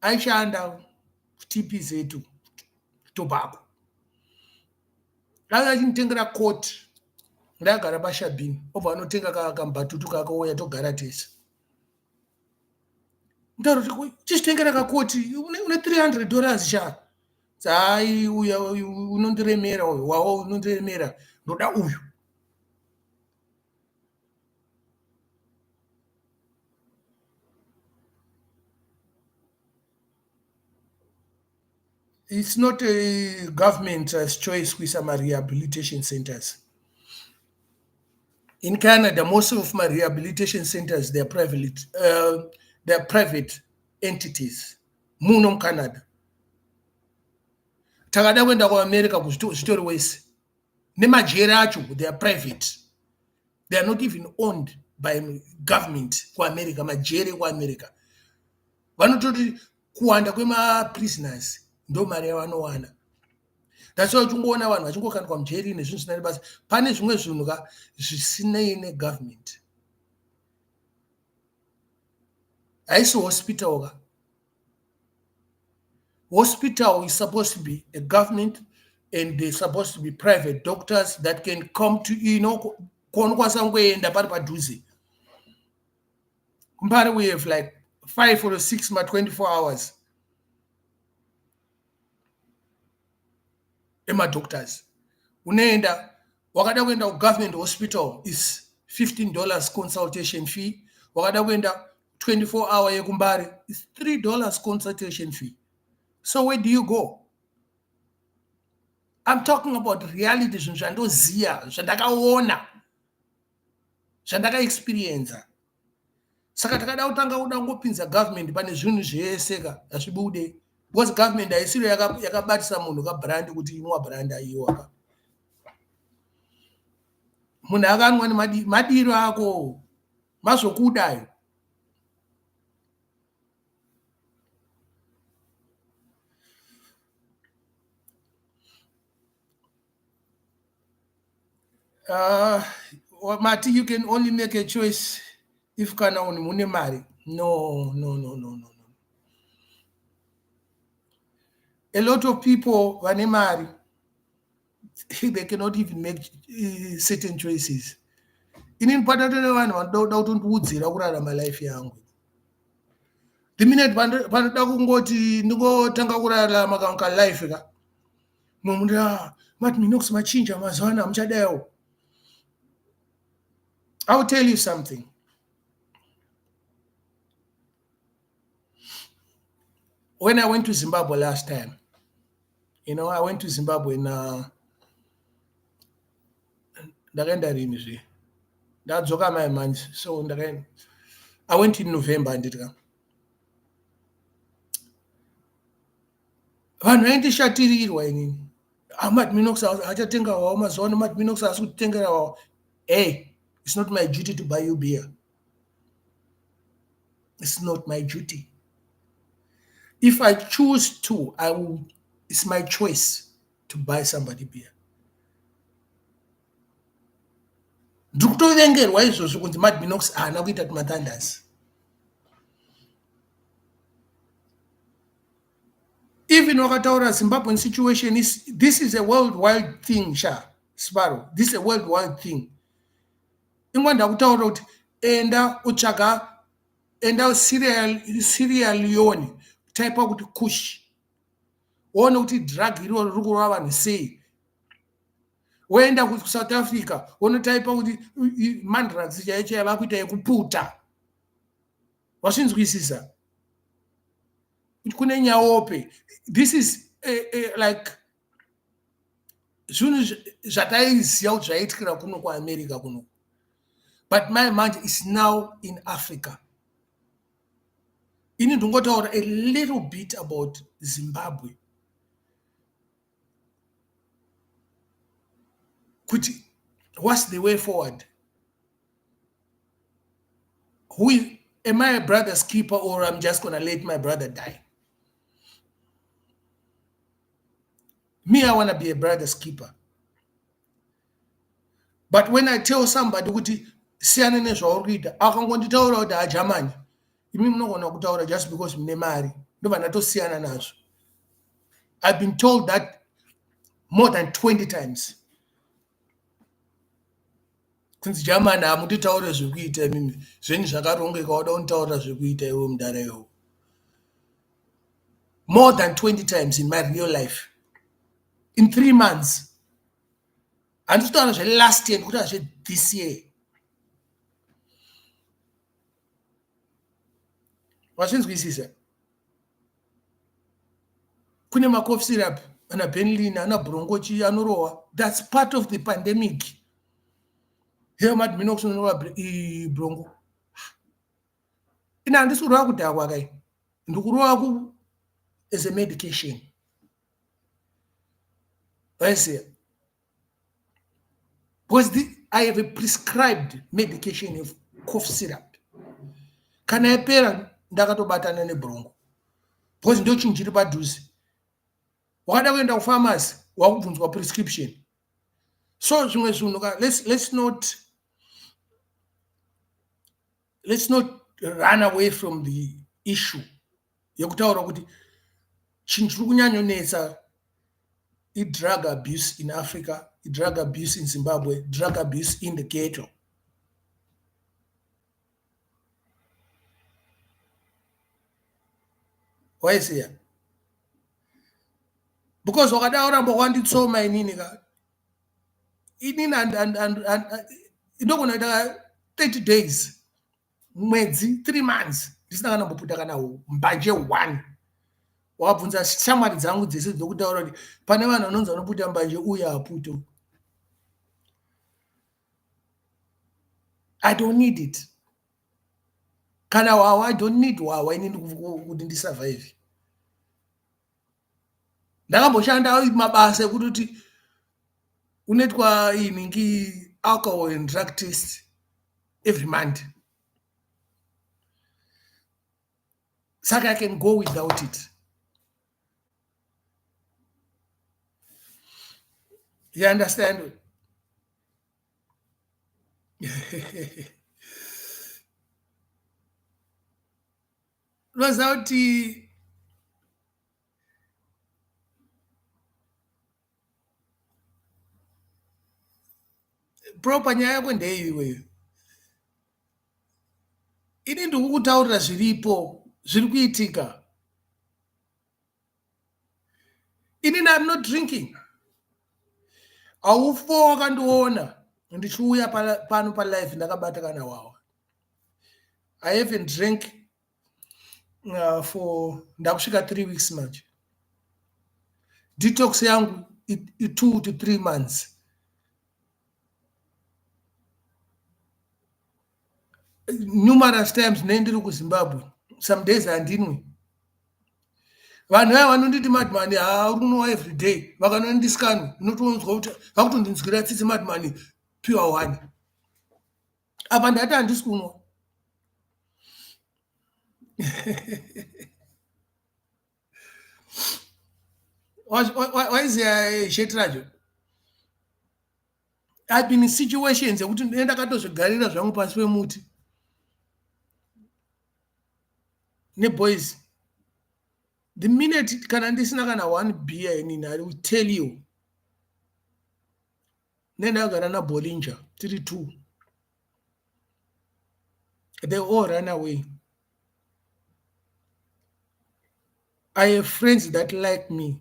Aishanda TP zetu tobacco. Lava achinitengera coat ndagara pashabhini obva anotenga kaMbatutu kakauya togara tese. Ndauri kuti chitengera kakoti une $300 sha. Sai uya unondiremera wawo unondiremera ndoda uyu. It's not a government's choice with some rehabilitation centers. In Canada, most of my rehabilitation centers, they're private entities. Muno Canada. Takada wenda kwa America kuzitori wese. Nemajera acho, they are private. They are not even owned by government kwa America, majere kwa America. Vanototi kuwanda kwema prisoners ndo mari yavanowana. That's why uchingoona vanhu vachingokandwa mujeri nezvinhu zvisina basa. Pane zvimwe zvinhu zvisinei negovernment. Haisi hospital ka. Hospital is supposed to be a government and they're supposed to be private doctors that can come to, konokwanisa ngoenda pari padhuze. Kumbari we have like 5 or 6 24 hours. Doctors. Unaenda wakada kwenda government hospital is $15 consultation fee. Wakada kwenda 24 hour yekumbari is $3 consultation fee. So where do you go? I'm talking about reality zvandoziya, zvandakaona, zvandaka experience. Saka takada kutanga kuda ngopinza government pane zvinhu zveseka azvibude. Because government haisiro yakabatisa munhu kabrand kuti inwa brand aiwa. Munhu akanwa nemadiro ako mazokudayo. Mati, you can only make a choice if kana mune mari. No. A lot of people, vanemari, they cannot even make certain choices. In important one, don't Wedzera kurarama life yangu. The minute panoda kungoti ndingotanga kurarama kanka life ka. Mumunda Mad Minox machinja mazwana mchadayo. I'll tell you something. When I went to Zimbabwe last time, I went to Zimbabwe in ndakaenda rini zve ndadzoka my months so ndakaenda I went in November and vanhu vaindishatirirwa inini Mad Minox achatenga wawo mazuva ano Mad Minox asi kutitengera wawo. Hey, it's not my duty to buy you beer. It's not my duty. If I choose to, I will. It's my choice to buy somebody beer. Ndikutovengerwa izvozvo kunzi Mad Minox haana kuita kumathandasi. Even wakataura Zimbabwean situation this is a worldwide thing, Sha Sparrow. This is a worldwide thing. Imwe ndakutaura kuti enda utsvaga enda Sierra Leone type kuti kush. Woone kuti drug iro riri kurova vanhu sei. Woenda kuSouth Africa unotaipa kuti mandrugs chaicho yavakuita yekuputa. Wazvinzwisisa? Kune nyawope. This is like zvinhu zvataiziva kuti zvaitikira kuno kuAmerica kuno. But my mind is now in Africa. Ini ndingotaura a little bit about Zimbabwe. Kuti what's the way forward? Am I a brother's keeper, or I'm just gonna let my brother die? Me, I wanna be a brother's keeper. But when I tell somebody kuti siyana nezvaurikuita akangonditaura kuti hajamani, imi munogona kutaura just because mune mari ndovanatosiyana nazvo. I've been told that more than 20 times. Since German hamutitaura zvekuita imimi zvenyu zvakarongeka wada kunditaura zvekuita iwe mudara iwe. More than 20 times in my real life. In 3 months. Handitaura zve last year ndikutaura zve this year. Wazvinzwisisa? Kune macough syrup, ana Benylin, ana brongochi, anorowa. That's part of the pandemic. Here Mad Minox unorowa brongo. Ina handisi kurowa kudhakwa kai. Ndikurowa as a medication. I say, because I have a prescribed medication of cough syrup. Kana yapera ndakatobatana nebrongo. Because ndo chinhu chiri padhuze. Wakada kuenda kupharmacy wakubvunzwa prescription. So zvimwe zvinhu let's not run away from the issue. Yekutaura kuti chinhu chiri kunyanyonetsa drug abuse in Africa, drug abuse in Zimbabwe, drug abuse in the ghetto. Why is here? Because wakadaura mbowanditsoma inini ka. Inini and inogona 30 days. Mwedzi 3 months. Ndisina kana mboputa kana mbanje 1. Wabvunza shamwari dzangu dzese dzokutaura kuti pane vanhu vanonzi vanoputa mbanje uye haputo. I don't need it. Kana wawa, I don't need wawa inini kuti ndisurvive. Ndakamboshanda mabasa ekuti unoitwa iningi alcohol and drug test every month. Saka I can go without it. You understand? Without proper nyaya yako ndeiweyo. Ini ndikukutaurira zviripo zviri kuitika. Inini I'm not drinking. Awufo wakandiona ndichiuya pano palive ndakabata kana wawa. I haven't drank for ndakusvika 3 weeks manje. Detox yangu 2 to 3 months. numerous times nendiri kuZimbabwe. Some days handinwi. Vanhu vaya vanonditi madman harunowa every day. Vakanondiskanwa unotonzwa kuti vakutondinzwira tsitsi madman pure one. Apa ndati handisi kunwa. Why is there shit rajo? I've been in situations yekuti ndakatozvigarira zvangu pasi pemuti neboys. The minute kana ndisina kana one beer inini, I will tell you. Nendagara na Bollinger, 3-2. They all ran away. I have friends that like me,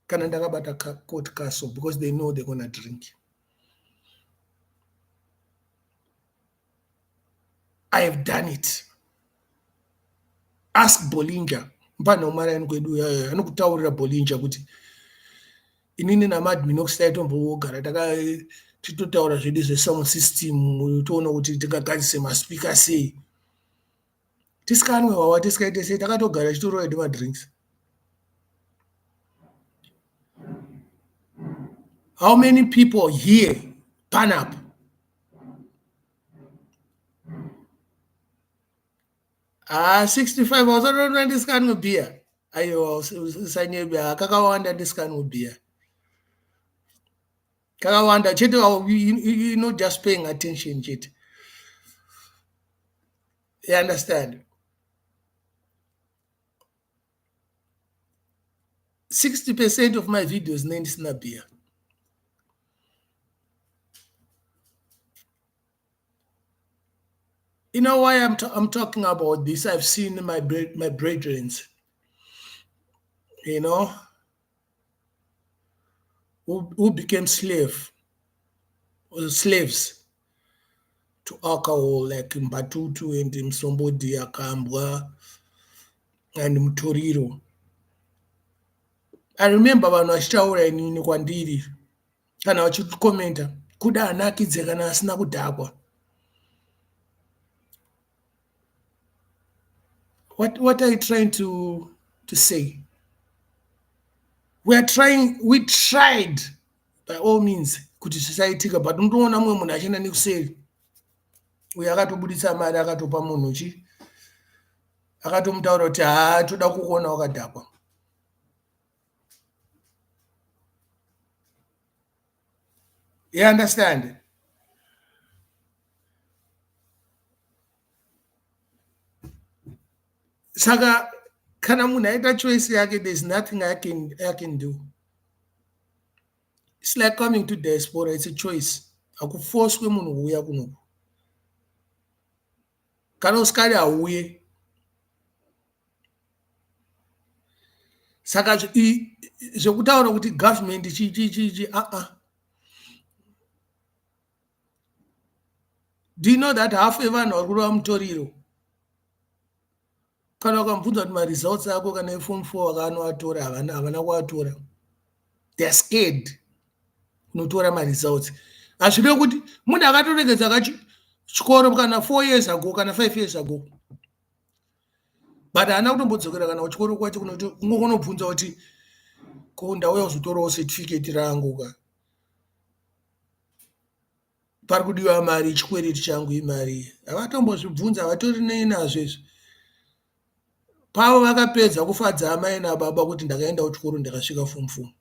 kana ndakabata court castle, because they know they're gonna drink. I have done it. Ask Bollinger. Mpano mara nkwedu ya anokutaurira Bollinger kuti inini na Mad Minox taitomboogara titotaura zvedu zvesound system, toona kuti tingagadzise maspika sei. Tiskanwe wawa tiskaite sei, takatogara chitoro edu madrinks. How many people here pan up? Ah, 65 wasarona ndiskanwe beer. Ayo sanyebya kakawanda ndiskanwe beer. Kakawanda chete, you not just paying attention chete. You understand? 60% of my videos nendisina beer. You know why I'm talking about this? I've seen my brethren, you know, who became slaves to alcohol, like veMbatutu and Msombodi Akambwa and Mutoriro. I remember vanhu vachitaura inini kwandiri kana vachikomenta Kuda anakidze kana asina kudhakwa. What are you trying to say? We tried by all means kuti zvisaitika, but unoona mumwe munhu achienda nekuseri. Uyo akatobudisa mari akatopa munhu chi akatomutaura kuti toda kukuona wakadhakwa. You understand? Saka kana munhu aita choice yake, there's nothing I can do. It's like coming to diaspora, it's a choice. Akufoswe munhu kuuya kunoku. Kana usikari auye. Saka zvekutaura kuti government Do you know that half evanhu vari kurova Mutoriro? Kana ukamubvunza kuti ma-results ako kana eform 4 vakanoatora havana kuatora. They are scared kunotora ma-results. Hazvirevi kuti munhu akatoregedza chikoro kana 4 years ago kana 5 years ago, but haana kutombodzokera kana kuchikoro kwacho kunobvunza kuti ko ndauya kuzotorawo certificate rangu ka pari kudiwa mari, chikwereti changu imari. Havatombozvibvunza, havatori nazvo izvi. Pavo vakapedza kufadza amai nababa kuti ndakaenda kuchikoro ndakasvika form 4.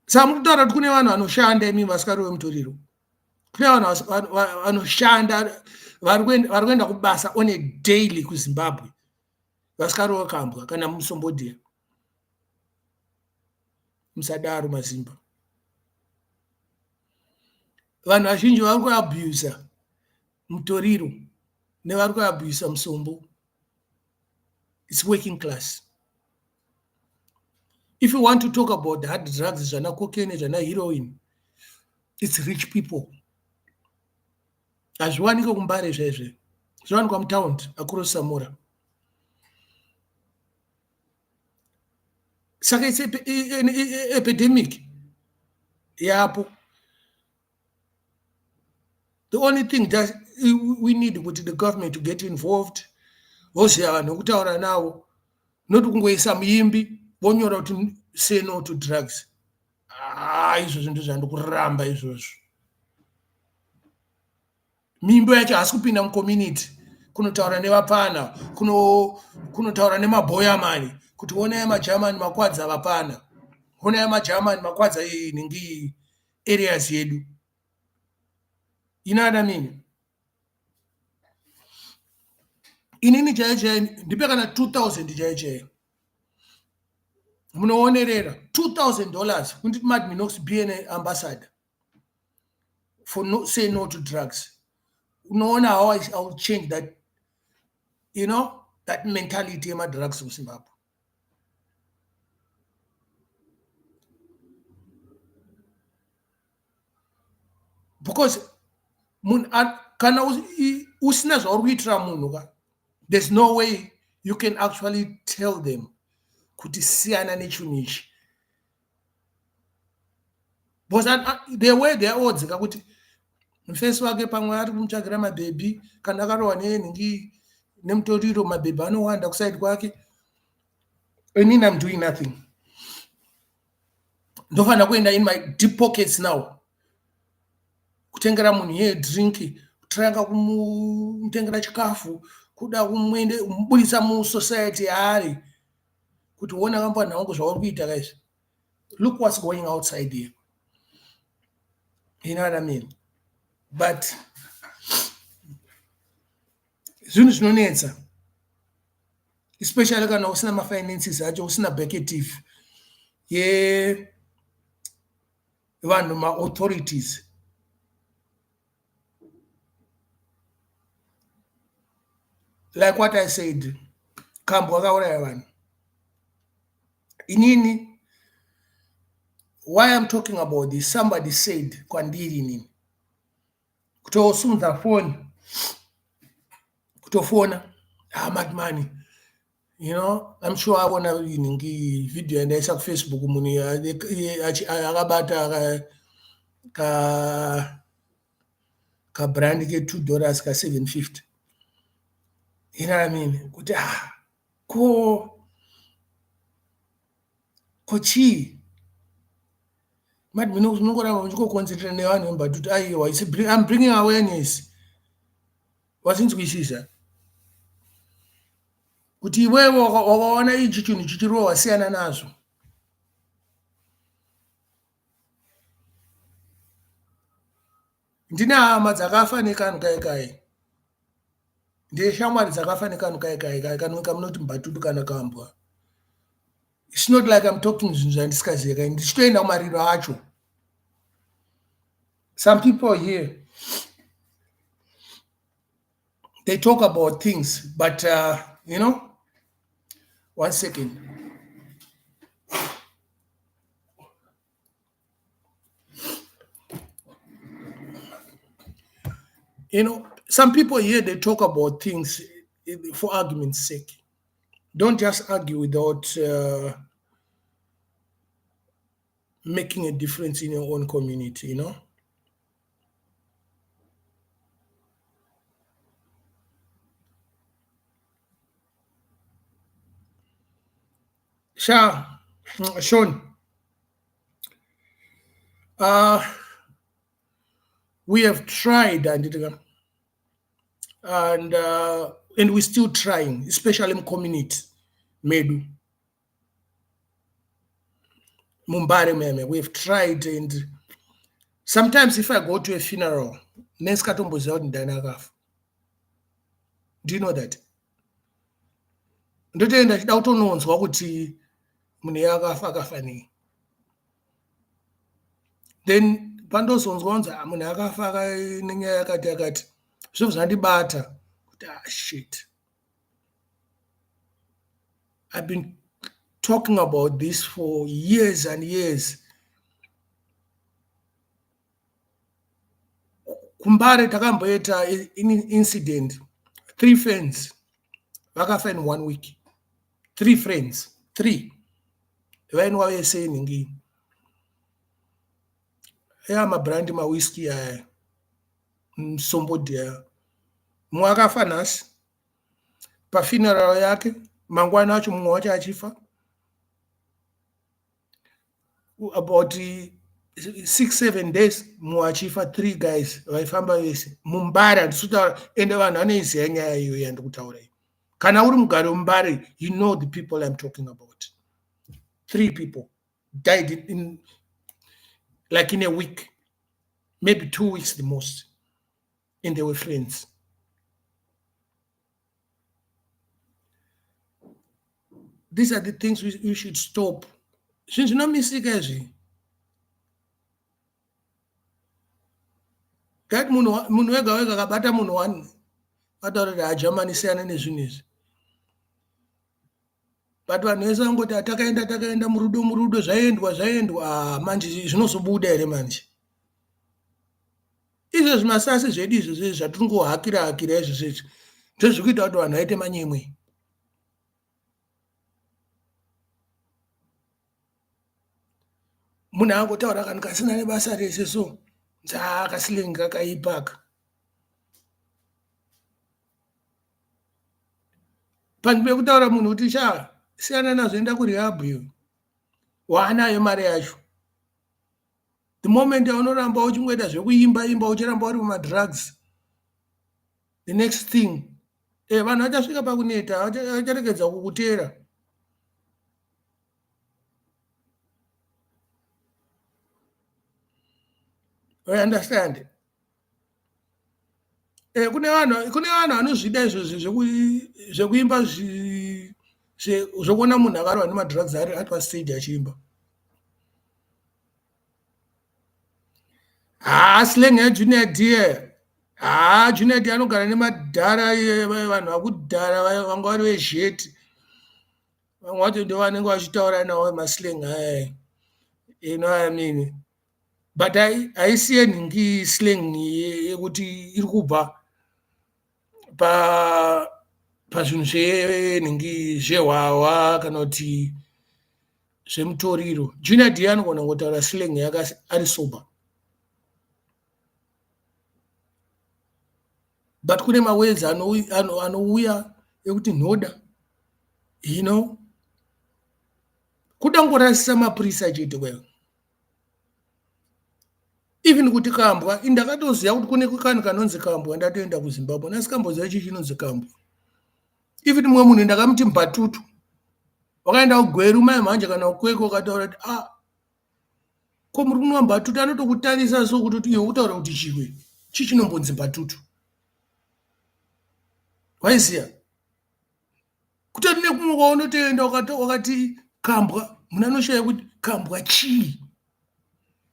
Saka mukutaura kuti kune vanhu vanoshanda imi vasikari veMutoriro. Kune vanhu vanoshanda vari kuenda kubasa on a daily kuZimbabwe, vasikari vekambwa kana Musombodiya. Musadaro mazimba. Vanhu vazhinji vari kuabusa Mutoriro nevari kuabusa Musombo. It's working class. If you want to talk about hard drugs, zvana cocaine, zvana heroin, it's rich people. Hazviwanikwa kuMbare zvezve. Zviwanikwa mutaundi across Samora. Saka it's an epidemic yapo. The only thing that we need with the government to get involved, voziya vanhu kutaura navo, not kungoisa muimbi vonyora kuti say no to drugs. Izvozvo ndizvo zvandikuramba izvozvo. Mimbo yacho hasi kupinda mucommunity kunotaura nevapana, kunotaura nemabhoyamani kuti onai magermani makwadza vapana, onai magermani makwadza nhingi areas yedu. You know what I mean? Inini chaichai ndipe kana 2000 chaichai munoonerera $2,000 kuti Mad Minox be an ambassador for say no to drugs. Unoona how I'll change that, you know, that mentality of drugs in Zimbabwe. Because there's no way you can actually tell them kuti siyana nechunichi. Because the way they are odds kuti mfesi wake pamwe ari kumutsvagira mabhebi kana akarohwa nenhingi neMutoriro mabhebi anowanda kuside kwake. Inini I'm doing nothing. Ndofanira kuenda in my deep pockets now kutengera munhu ye drink, kutanga kumutengera chikafu, kuda kumwende umubudisa mu society yaari kuti uona kamba nhangu zvauri kuita guys. Look what's going outside here. You know what I mean? But zvinhu zvinonetsa, especially kana usina mafinances acho, usina backetive ye vanhu ma-authorities. Like what I said, kambo akauraya vanhu. Inini, why I'm talking about this, somebody said kwandiri inini kutosunza phone, kutofona Mad money. You know, I'm sure I wanna ingi video and I saw Facebook muni akabata ka brand ke $2 ka $7.50. You know what I mean? Kuti kochi Mad Minox nongoramba muchiko concentrate nevanhu veMbatutu aiwa. I'm bringing awareness. Wasinzwisisa kuti iwewe wakaona ichi chinhu chichiriwo wasiyana nazvo. Ndine hama dzakafa nekanhu kai kai, ndeshamwari dzakafa nekanhu kai kai kanonga munoti Mbatutu kana kambwa. It's not like I'm talking zvinhu zvandisingazivi, ndichitoenda kumariro acho. Some people here, they talk about things, but you know, one second. You know, some people here, they talk about things for argument's sake. Don't just argue without making a difference in your own community, you know? Sean, we have tried and we're still trying, especially in community medu Mumbare meme. We've tried, and sometimes if I go to a funeral, neskatomboziva kuti ndani akafa. Do you know that? Ndotoenda chida kutononzwa kuti munhu akafa nei. Then pandozonzwa kunzi munhu akafa nenyaya yakati yakati, zvobva zvandibata kuti shit. I've been talking about this for years and years. Kumbare takamboita incident, 3 friends vakafa in 1 week. 3 friends, 3 vainwa vese ningi mabrandi mawhisky aya Sombodia mwakafa nhasi pafuneral yake mangwana acho mumwe wacho achifa about 6-7 days mumwe achifa 3 guys vaifamba vese mumbare handisitaura ende vanhu vanoiziva nyaya iyoyo yandikutaura iyo kana uri mugari wemumbare you know the people I'm talking about 3 people died in like in a week maybe 2 weeks the most and they were friends. These are the things we should stop. Zvinhu zvinomitsika izvi ngati munhu wega wega akabata munhu wani ataura kuti haJamani siyana nezvinhu izvi but vanhu vese vangoti takaenda murudo zvaendwa manje zvinozobuda here manje izvo zvimasasi zvedu izvo zvezvi zvatingohakira izvo zvezvi ndizvo zviri kuita kuti vanhu vaite manyemwe. Munhu angotaura kana kasina nebasa rese so akasilenga kaipaka panhu pekutaura munhu kuti siyana nazvo enda kurehab iyo waanayo mari yacho. The moment unoramba uchingoita zvekuimba uchiramba uri mumadrugs the next thing vanhu vachasvika pakuneta vacharegedza kukutera. I understand. Kune vanhu vanozvida izvozvo zvekuimba zvokuona munhu akarwa nemadrugs ari pastage achiimba. Slang yaJunior D. Junior D anogara nemadhara vanhu vakudhara vanga vari vezheti vamwe vacho ndo vanenge vachitaura nawo maslang aya you know what I mean. But haisiye nhingi slang yekuti iri kubva pazvinhu zvenhingi zvehwawa kana kuti zvemutoriro. Junior D anogona kungotaura slang yake ari sober. But kune mawords anouya ekuti nhoda you know kuda ngorasisa mapurisa chete kwayo. Even kuti kambwa indakatoziva kuti kune kanhu kanonzi kambwa ndatoenda kuZimbabwe nasi kamboziva ichi chinonzi kambwa. Even mumwe munhu ndakamuti Mbatutu wakaenda kugweru mai manje kana kukweko ukataura kuti ko muri kunwa Mbatutu anotokutarisa so kuti iwe utaura kuti chiwe chichinombonzi Mbatutu. Waiziya kutori nekumwe kwaunotoenda wakati kambwa munhu anoshaya kuti kambwa chii.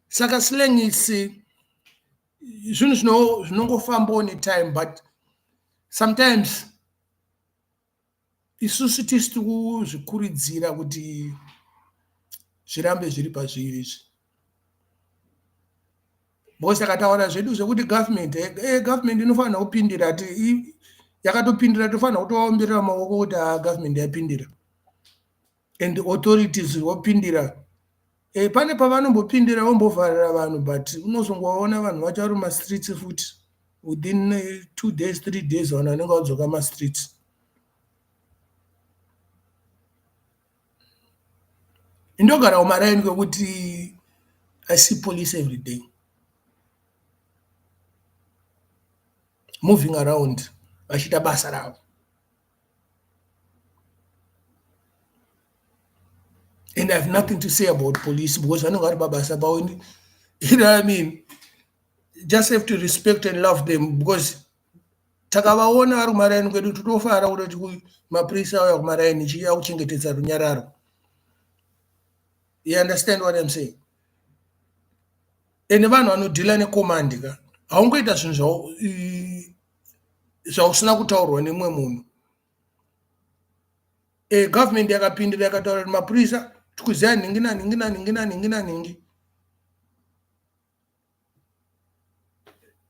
Saka slang isi zvinhu zvinongofambawo netime but sometimes isusu tisiri kuzvikuridzira kuti zvirambe zviri pazviri izvi. Because takataura zvedu zvekuti government inofanira kupindira yakatopindira tofanira kutovaombera maoko kuti government yapindira and authorities vopindira. Pane pavanombopindira vombovharira vanhu but unozongoona vanhu vacho vari mumastreets futi within 2 days 3 days vanhu vanenge vadzoka mastreets. Indogara umaraini kwekuti I see police every day moving around vachiita basa ravo. And I have nothing to say about police because vanenge vari pabasa pavo. You know what I mean? Just have to respect and love them because takavaona vari kumaraini kwedu totofara kuti mapurisa auya kumaraini chiya kuchengetedza runyararo. You understand what I'm saying? And vanhu vanodhila necommand ka haungoita zvinhu zvausina kutaurwa nemumwe munhu. Government yakapindira yakataura kuti mapurisa tikuziva nhingi.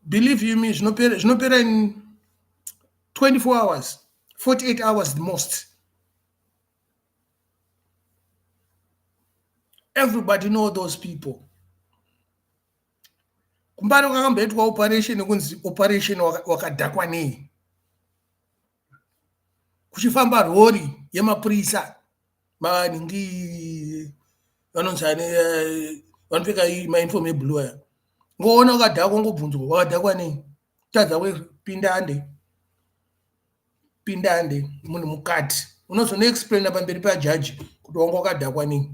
Believe you me, zvinopera in 24 hours 48 hours the most. Everybody know those people. kumbari kwakamboitwa operation kunzi operation wakadhakwa nei kuchifamba rori yemapurisa maningi vanonzane vanopfeka mauniform eblue aya ngoona wakadhakwa ngobvunzwa wakadhakwa nei tadza pindande munhu mukati unozonoexplaina pamberi pajaji kuti wanga wakadhakwa nei.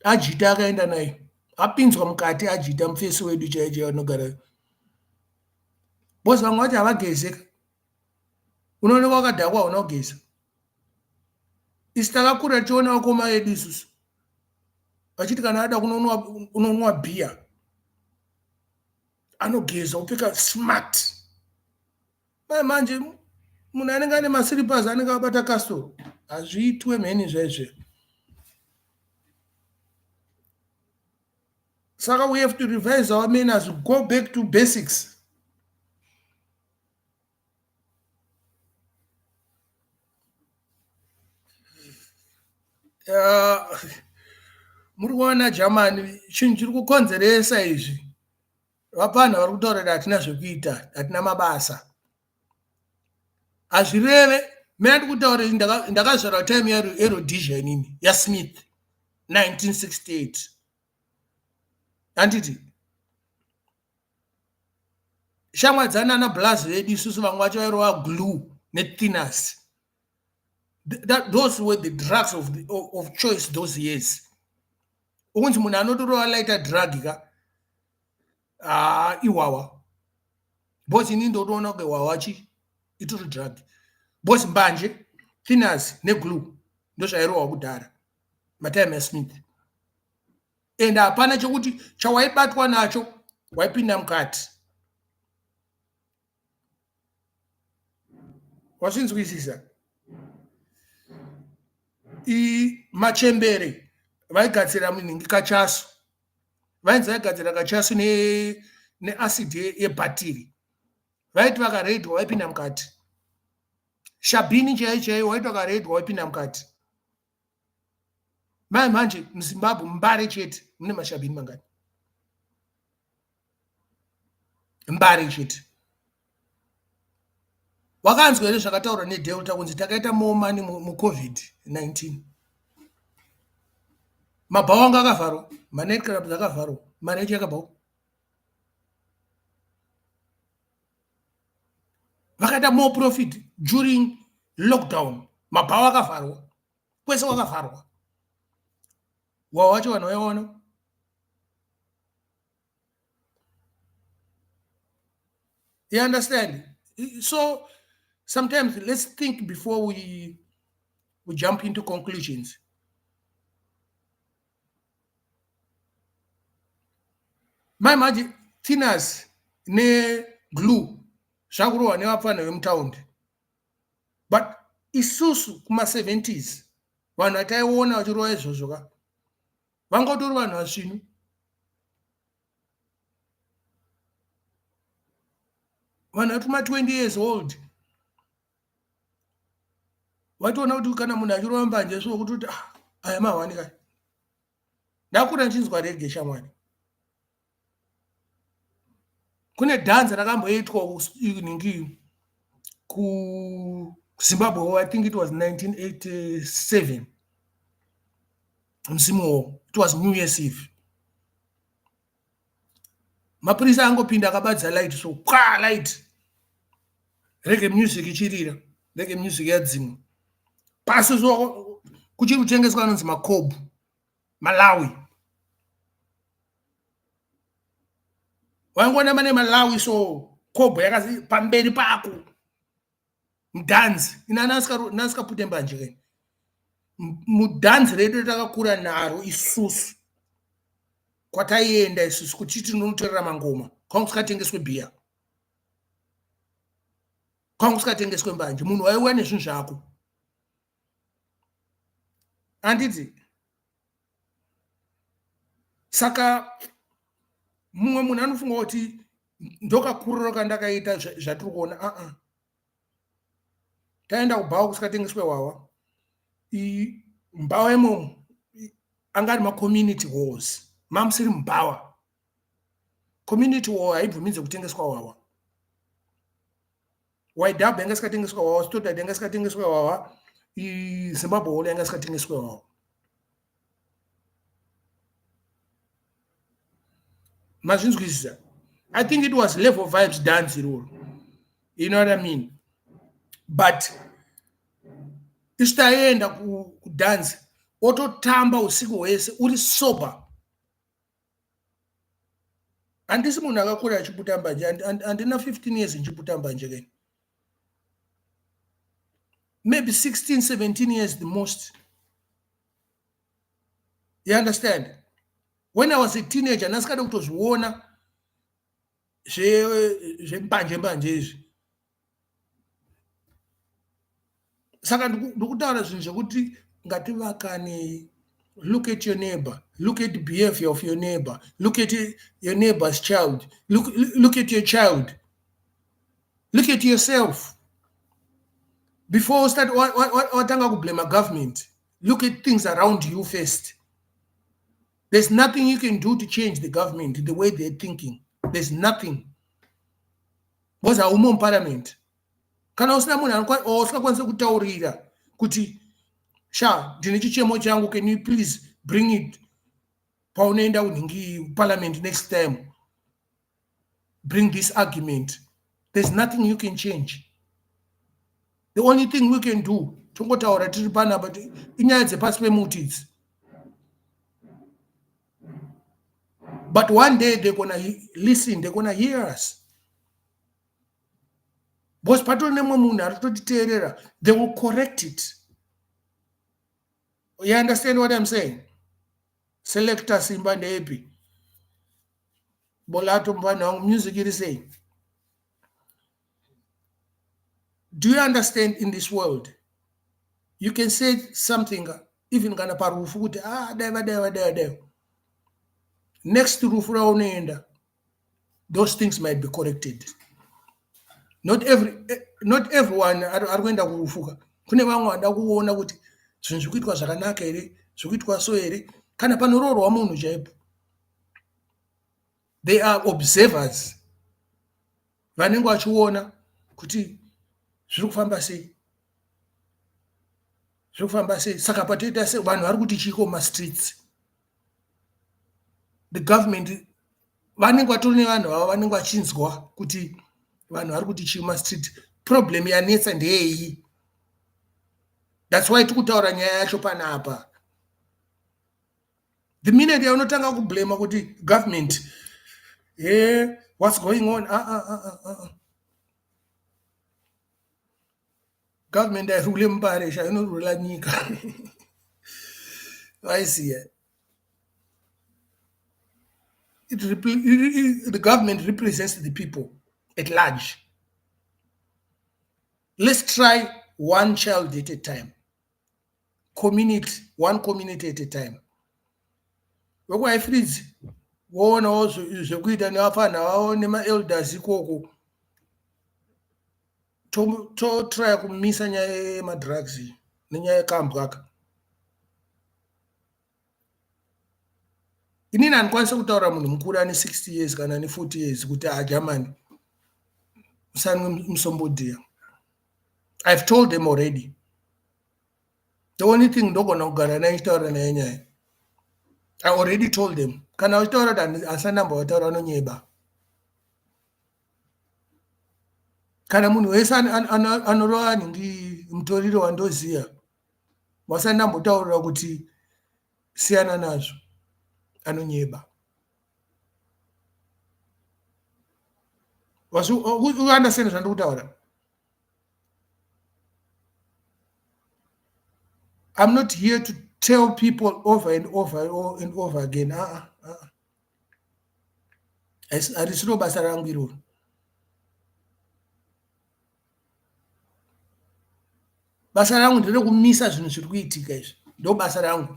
Ajita akaenda naye apinzwa mukati Ajita mufesi wedu chaicho anogara bosi vamwe vati havagezeka unooneka wakadhakwa hauna kugeza isi takakura tichiona vakoma edu isusu vachiti kana ada kunonwa bhiya anogeza upfeka smart manje munhu anenge ane masiripas anenge abata kasitoro hazviitwe mheni zvaizve. Saka we have to revise our manners, go back to basics. Muri kuona Germany chinhu chiri kukonzeresa izvi vapanha vari kutaura kuti hatina zvekuita hatina mabasa hazvireve mena ndikutaura ndakazvarwa time yeRoddie inini yaSmith 1968 handiti shamwa dzanana blaz vedu isusu vamwe vacho vairova glue neTinashe. Those were the drugs of choice those years. Unzi munhu anotorova laita drug ka iwawa bosi ini ndotoona kuti wawachi itori drug bosi mbanje Tinashe neglue ndozvairova kudhara matime yaSmith and hapana chokuti chawaibatwa nacho waipinda mukati wazvinzwisisa. Machembere vaigadzira muningi kachasu vainzi vaigadzira kachasu neacid yebhatiri vaiti vakaredhwa waipinda mukati shabhini chaiyo waiti vakaredhwa waipinda mukati manje muZimbabwe mbare chete mune mashabhini mangani mbare chete. Wakanzwa here zvakataurwa neDelta kunzi takaita more money muCovid-19 mabhawa anga akavharwa manight clubs akavharwa mari yakabhawa vakaita more profit during lockdown mabhawa akavharwa kwese wakavharwa wawacho vanhu vaiona. You understand? So sometimes let's think before we jump into conclusions. My magic Tinashe ne glue zvakurova nevapfana vemutaundi but isusu kuma70s vanhu vataiona vachirova izvozvo ka vangotori vanhu vasvinu vanhu vari kuma20 years old watoona kuti kana munhu achirova mbanje svo kuti aya mahwani kai ndakura nchinzwa rege shamwani kune dhanza rakamboitwa ningi kuZimbabwe I think it was 1987 msimu it was New Year's Eve mapurisa angopinda akabadza light so kwa light rege music ichirira rege music yadzimwa pasi so kuchiri kutengeswa anonzi makobu Malawi wangona mane Malawi so kobo yakasi pamberi pako mudhanzi inaska pute mbanje kai mudhanzi redu takakura naro isusu kwataienda isusu kuti tinotorera mangoma kwangu sikatengeswe bhiya kwangu sikatengeswe mbanje munhu waiuya nezvinhu zvako handiti saka mumwe munhu anofunga kuti ndokakurira kandakaita zvatiri kuona taenda kubhawa kusikatengeswe wawa mbhawa imomo anga ari macommunity halls mamusiri mubhawa community war haibvumidzwe kutengeswa wawa. Waidhab yanga isikatengeswa wawa, Student yanga isikatengeswa wawa, Zimbabwe whole yanga isikatengeswa wawa. Mazvinzwisisa. I think it was level vibes dance rule. You know what I mean? But isitaenda kudance ototamba usiku hwese uri sober. Handisi munhu akakura achiputa mbanje, handina 15 years ndichiputa mbanje again. Maybe 16, 17 years the most. You understand? When I was a teenager, nasikada kutozviona zvembanje izvi. Saka ndikutaura zvinhu zvekuti ngativakane. Look at your neighbor. Look at the behavior of your neighbor. Look at your neighbor's child. Look at your child. Look at yourself. Before you start what blame a government, look at things around you first. There's nothing you can do to change the government, the way they're thinking. There's nothing. Because our home parliament. Kana usina munhu usikakwanisa kutaurira kuti Sha, ndine chichemo changu, can you please bring it paunoenda kunhingi parliament next time? Bring this argument. There's nothing you can change. The only thing we can do, tongotaura tiri pana but inyaya dzepasi pemuti idzi. But one day they're gonna listen, they're gonna hear us. Because patori nemwe munhu arikutotiteerera, they will correct it. You understand what I'm saying? Selector Simba Nepi. Bolato Mbana music it is saying. Do you understand in this world? You can say something, even gonna parufu, deva. Next to Rufra, those things might be corrected. Not everyone are going to rufuka. Kunevanga kuona kuti zvinhu zvikuitwa zvakanaka here, zvikuitwa so here, kana panororwa munhu chaipo. They are observers. Vanenge vachiona kuti zviri kufamba sei. Saka patoita se vanhu vari kuti chiko mastreets. The government vanenge vatori nevanhu ava vanenge vachinzwa kuti vanhu vari kuti chiko mastreet. Problem yanetsa ndeyei. That's why tikutaura nyaya yacho panapa. The minute yaunotanga kublame kuti government, what's going on? Government rule mparesha, rule nyika. I see it. The government represents the people at large. Let's try one child at a time. One community at a time. Wekwa freeze wona zvekuita nevafana vavo nema-elders ikoko try kumisa nyaya yemadrugs nenyaya yekambwaka. Inini handikwanisa kutaura munhu mukuru ane 60 years kana ane 40 years kuti Germany musani musombodhiya. I've told them already. The only thing ndogona kugara naye chitaura naye nyaya. I already told them. Kana uchitaura kuti asanamba wataura anonyeba. Kana munhu wese anorova nhingi mutoriro wandoziya. Wasanambotaurira kuti siyana nazvo. Anonyeba. You understand zvandiri kutaura? I'm not here to tell people over and over again. Arisiro basa rangu iroro. Basa rangu ndere kumisa zvinhu zviri kuitika izvi. Ndo basa rangu.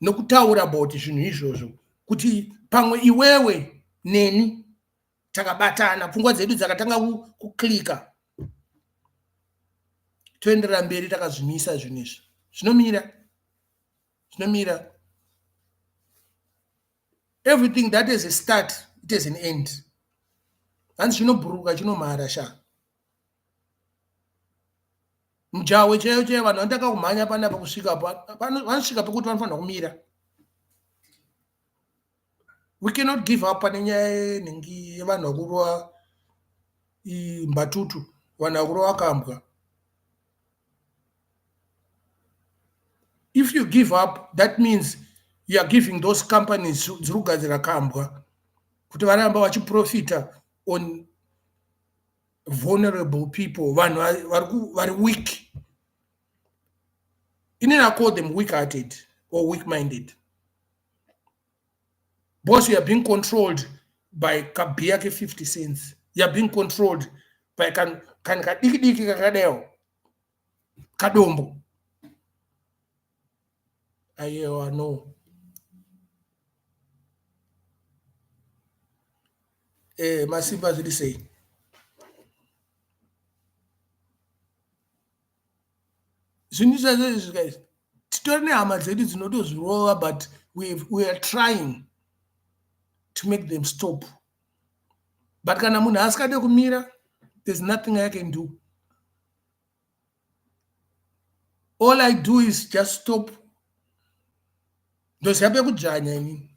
Nokutaura about zvinhu izvozvo kuti pamwe iwewe neni takabatana pfungwa dzedu dzakatanga kuklika. Toendera mberi takazvimisa zvinhu izvi. Zvinomira. Everything that is a start, it has an end. Hanzi chinobhuruka chinomhara sha. Mujawe chaiyo chaiyo vanhu vanotaka kumhanya panapa kusvika vanosvika pekuti vanofanira kumira. We cannot give up pane nyaya nengi yevanhu vakurova Mbatutu, vanhu vakurova kambwa. If you give up, that means you are giving those companies dziri kugadzira kambwa kuti varamba vachiprofita on vulnerable people, vanhu vari weak. Inini I call them weak-hearted or weak-minded. Because you are being controlled by kabia ke 50 cents. You are being controlled by kan kadiki kakadeo kadombo. Ayewa no. Masimba zili say. Zvinizva guys. Titorine hama dzedu dzinotozvirova, but we are trying to make them stop. But kana munhu asikade kumira, there's nothing I can do. All I do is just stop. Ndosiyape kujanya inini.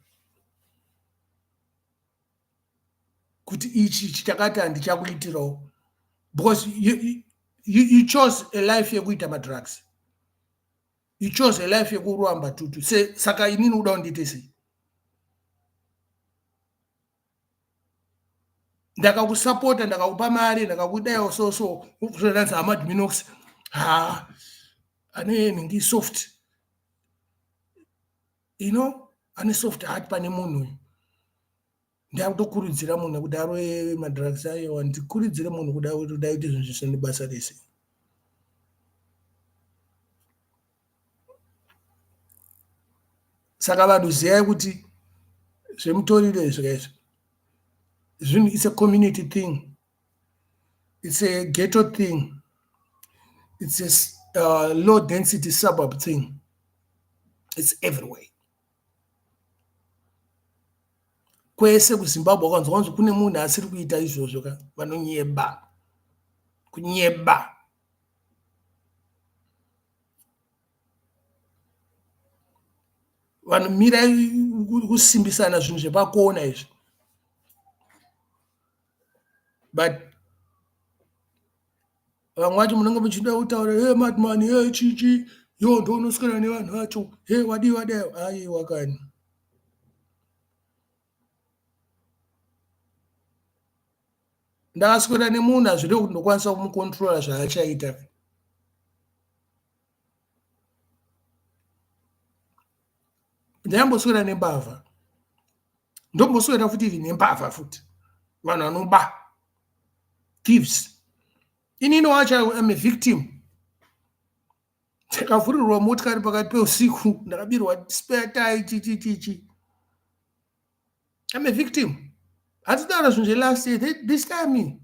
Kuti ichi chitakati handichakuitirawo. Because you chose a life yekuita madrugs. You chose a life yekurwa Mbatutu. Saka inini uda undite sei? Ndakakusupporta, ndakakupa mari, ndakakudayo so Sei Mad Minox. Ane nengi soft. You know, ane soft heart pane munhu. Ndakutokurudzira munhu kuti arwe madrugs ayo, ndikurudzire munhu kuti aite zvinhu zvisina basa rese. Saka vanhu ziyai kuti zveMutoriro izvo guys. It's a community thing. It's a ghetto thing. It's a low density suburb thing. It's everywhere. Kwese kuZimbabwe kwanzi kune munhu asiri kuita izvozvo ka vanonyeba. Kunyeba. Vanhu mira kusimbisana zvinhu zvepakona izvi. But vamwe vacho munenge muchida kutaura madman chichi yo ndonoswera nevanhu vacho wadayo ayi wakani. Ndakaswera nemunhu hazvide kuti ndokwanisa kumukontrola zvaachaita. Ndayamboswera nembavha. Ndomboswera futi nembavha futi. Vanhu vanoba. Thieves. Inini wacho I'm a victim. Ndakavhurirwa motikari pakati peusiku, ndakabirwa spare tire chichi. I'm a victim. Hatidara zvinhu last year, this time.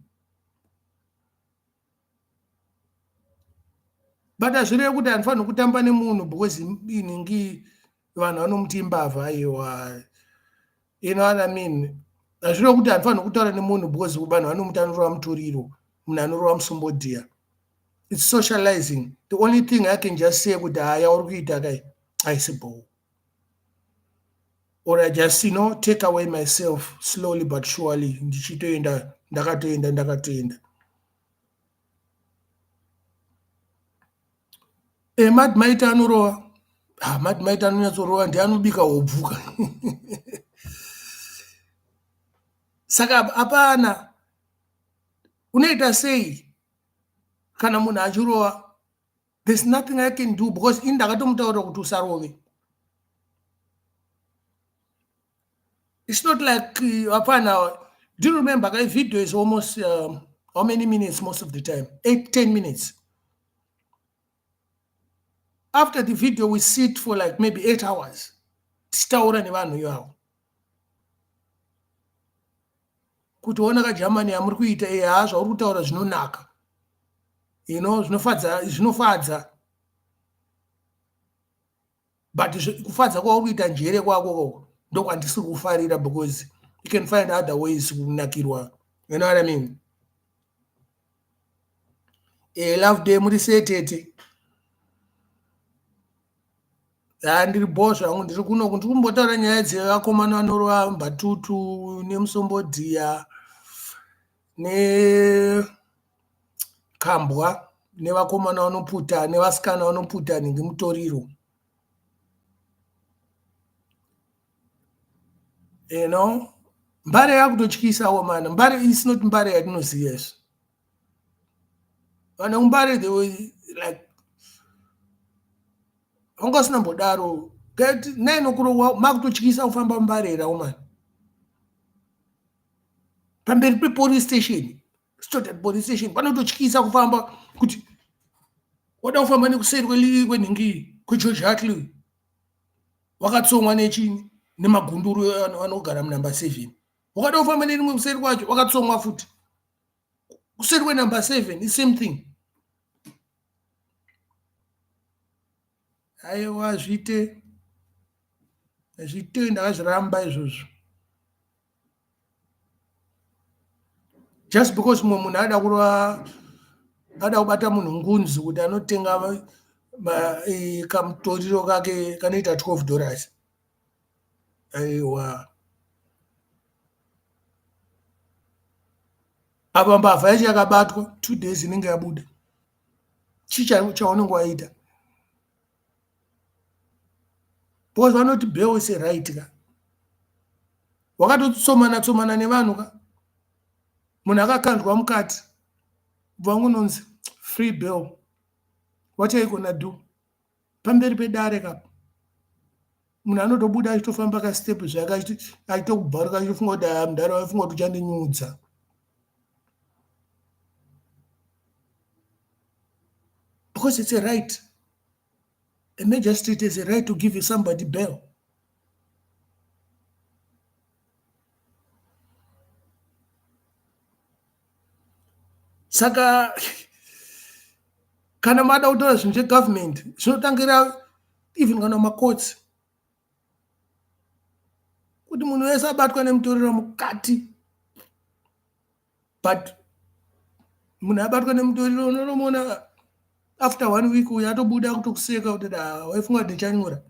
But hazvireva kuti handifani kutamba nemunhu because inenge vanhu vanomuti imbavha aiwa. You know what I mean? Hazvireva kuti handifani kutaura nemunhu because vanhu vanomuti anorova Mutoriro, munhu anorova Musombodhia. It's socializing. The only thing I can just say kuti haya uri kuita kai aisipo. Or I just, take away myself slowly but surely. Ndichitoenda, ndakatoenda. Mad maita anorowa. Mad maita anonyatsorova ndianobika hobvuka. Saka hapana. Unoita sei kana munhu achirova. There's nothing I can do because ndakatomutaura kuti usarove. It's not like apana. Do you remember a video is almost how many minutes most of the time? 8-10 minutes. After the video, we sit for like maybe 8 hours. Tistaura nevanhu yavo. Kuti ona kaJamani amuri kuita zvauri kutaura zvinonaka. Zvinofadza. But kufadza kwauri kuita njere kwako ndokwandisiri kufarira because you can find other ways kunakirwa. You know what I mean? Love day muri setete. Ndiri boss vangu ndiri kuno kuti kumbotaura nyaya dzevakomana vanorwa Mbatutu nemusombodhiya nekambwa nevakomana vanoputa nevasikana vanoputa neMutoriro. You know, mbare yakutotyisawo mana. Mbare is not mbare yatinoziva isu. Vana mbare they were like vangasina mbodaro kati nainokurowa makutotyisa kufamba mbarera umana. Pamberi pepolice station, started police station, panototyisa kufamba kuti wada kufamba nekuseri kwenhingi kweJoji wakatsomwa nechini nemagunduru anogara munamba 7. Wakada kufamba nerimwe kuseri kwacho wakatsomwa futi. Kuseri kwenamba 7 the same thing. Aiwa zvite ndakazviramba izvozvo. Just because munhu ada kubata munhu ngunzi kuti anotenga kamutoriro kake kanoita $12. Aiwa. Apa mbavha yacho yakabatwa 2 days inenge yabuda. Chicha chaunenge waita. Because vanoti bail is a right ka. Wakatotsomana nevanhu ka. Munhu akakandwa mukati. Vangunonzi free bail. What are you gonna do? Pamberi pedare ka. Munhu anotobuda achitofamba ka step zvakati achitokubharuka achifunga kuti mudaro afunga kuti uchandinyudza. Because it's a right. A magistrate has a right to give somebody bail. Saka kana mada kutaura zvinhu zvegovernment zvinotangira even kana macourts kuti munhu wese abatwa nemutoriro mukati, but munhu abatwa nemutoriro unonomona after 1 week uyu atobuda kutokuseka kuti waifunga kuti ndichanyura.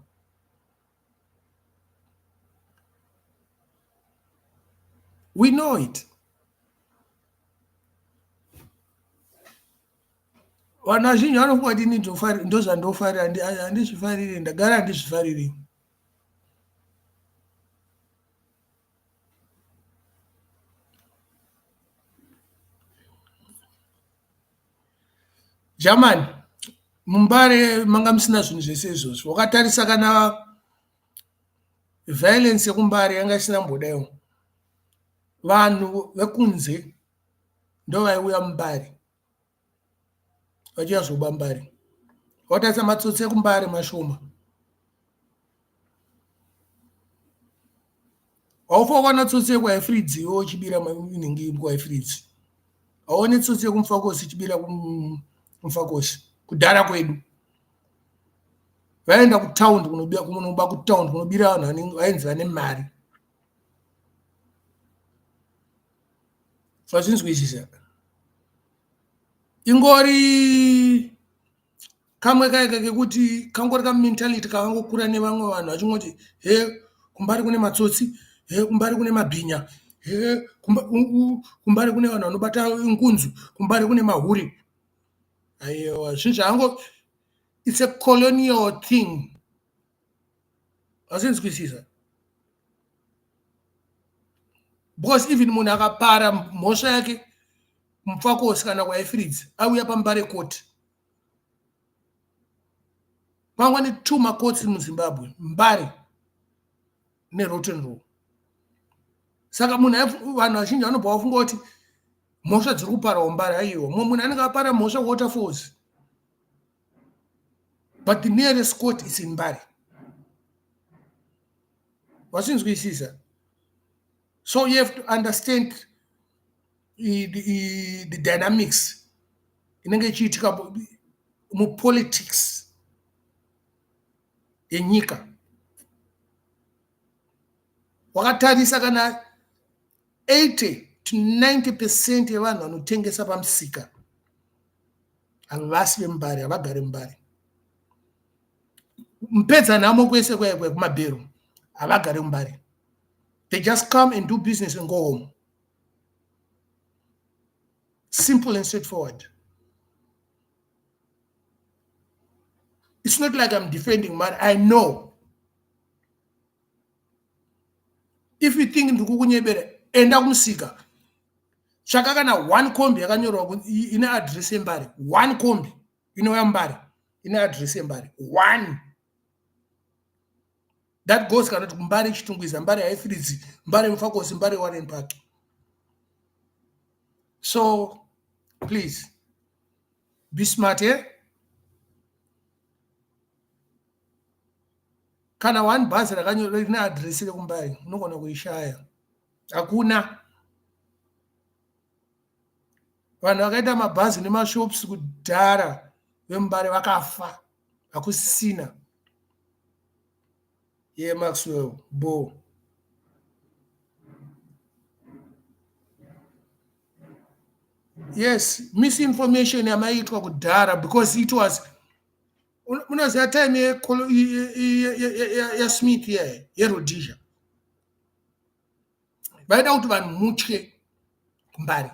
We know it. Vanhu vazhinji vanofunga kuti ndozvandofarira, handizvifariri, ndagara handizvifariri. German, mumbare manga musina zvinhu zvese izvozvo. Wakatarisa kana violence yekumbare yanga isina mbodaiwo. Vanhu vekunze ndo vaiuya mumbare vachiyazoba mbare. Wakatarisa matsotsi ekumbare mashoma. Haufa kuona tsotsi yekwaifridzi iwo uchibira inenge kwaifridzi. Hauoni tsotsi yekumfakosi ichibira kumfakosi. Kudhara kwedu vaenda kutaundi kunoba kutaundi kunobira vanhu vainzi vane mari. Zvazvinzwisisa ingori kamwe kaika kekuti kangori kamumentality kakangokura nevamwe vanhu vachingoti he kumbari kune matsotsi, he kumbari kune mabhinya, he kumbari kune vanhu vanobata ngunzu, kumbari kune mahuri. Aiwa zvinhu zvango it's a colonial thing. Azvinzwisisa. Because even munhu akapara mhosva yake mupfakosi kana kwaifridzi auya pambare court. Pangwa ne 2 macourts muZimbabwe, Mbare neRotten Row. Saka vanhu vazhinji vanobva vafunga kuti mhosva dziri kuparawo Mbare. Aiwa munhu anenge apara mhosva Waterfalls, but the nearest court is in Mbare. Wazvinzwisisa. So you have to understand the dynamics inenge ichiitika mupolitics yenyika. Wakatarisa kana 80 to 90% yevanhu vanotengesa pamusika havasi veMbare, havagari Mbare. Mpedza nhamo kwese kumabhero havagari Mbare. They just come and do business and go home. Simple and straightforward. It's not like I'm defending Mbare. I know. If you think ndikukunyebera, enda kumusika. Chakakana one kombi yakanyorwa ine address yeMbare. One kombi inouya Mbare ine address yeMbare. One. That goes kana kuti Mbare Chitungwiza, Mbare Haifridzi, Mbare Mufakosi, Mbare Warren Park. So please be smart here. Kana one bus rakanyorwa ine address yekuMbare unogona kuishaya. Hakuna. Vanhu vakaita mabhazi nemashops kudhara veMbare vakafa. Hakusisina. Yeah, Maxwell, Bo. Yes, misinformation yamaitwa kudhara because it was unoziva time yaSmith yeRhoddie. Vaida kuti vanhu mutye kuMbare.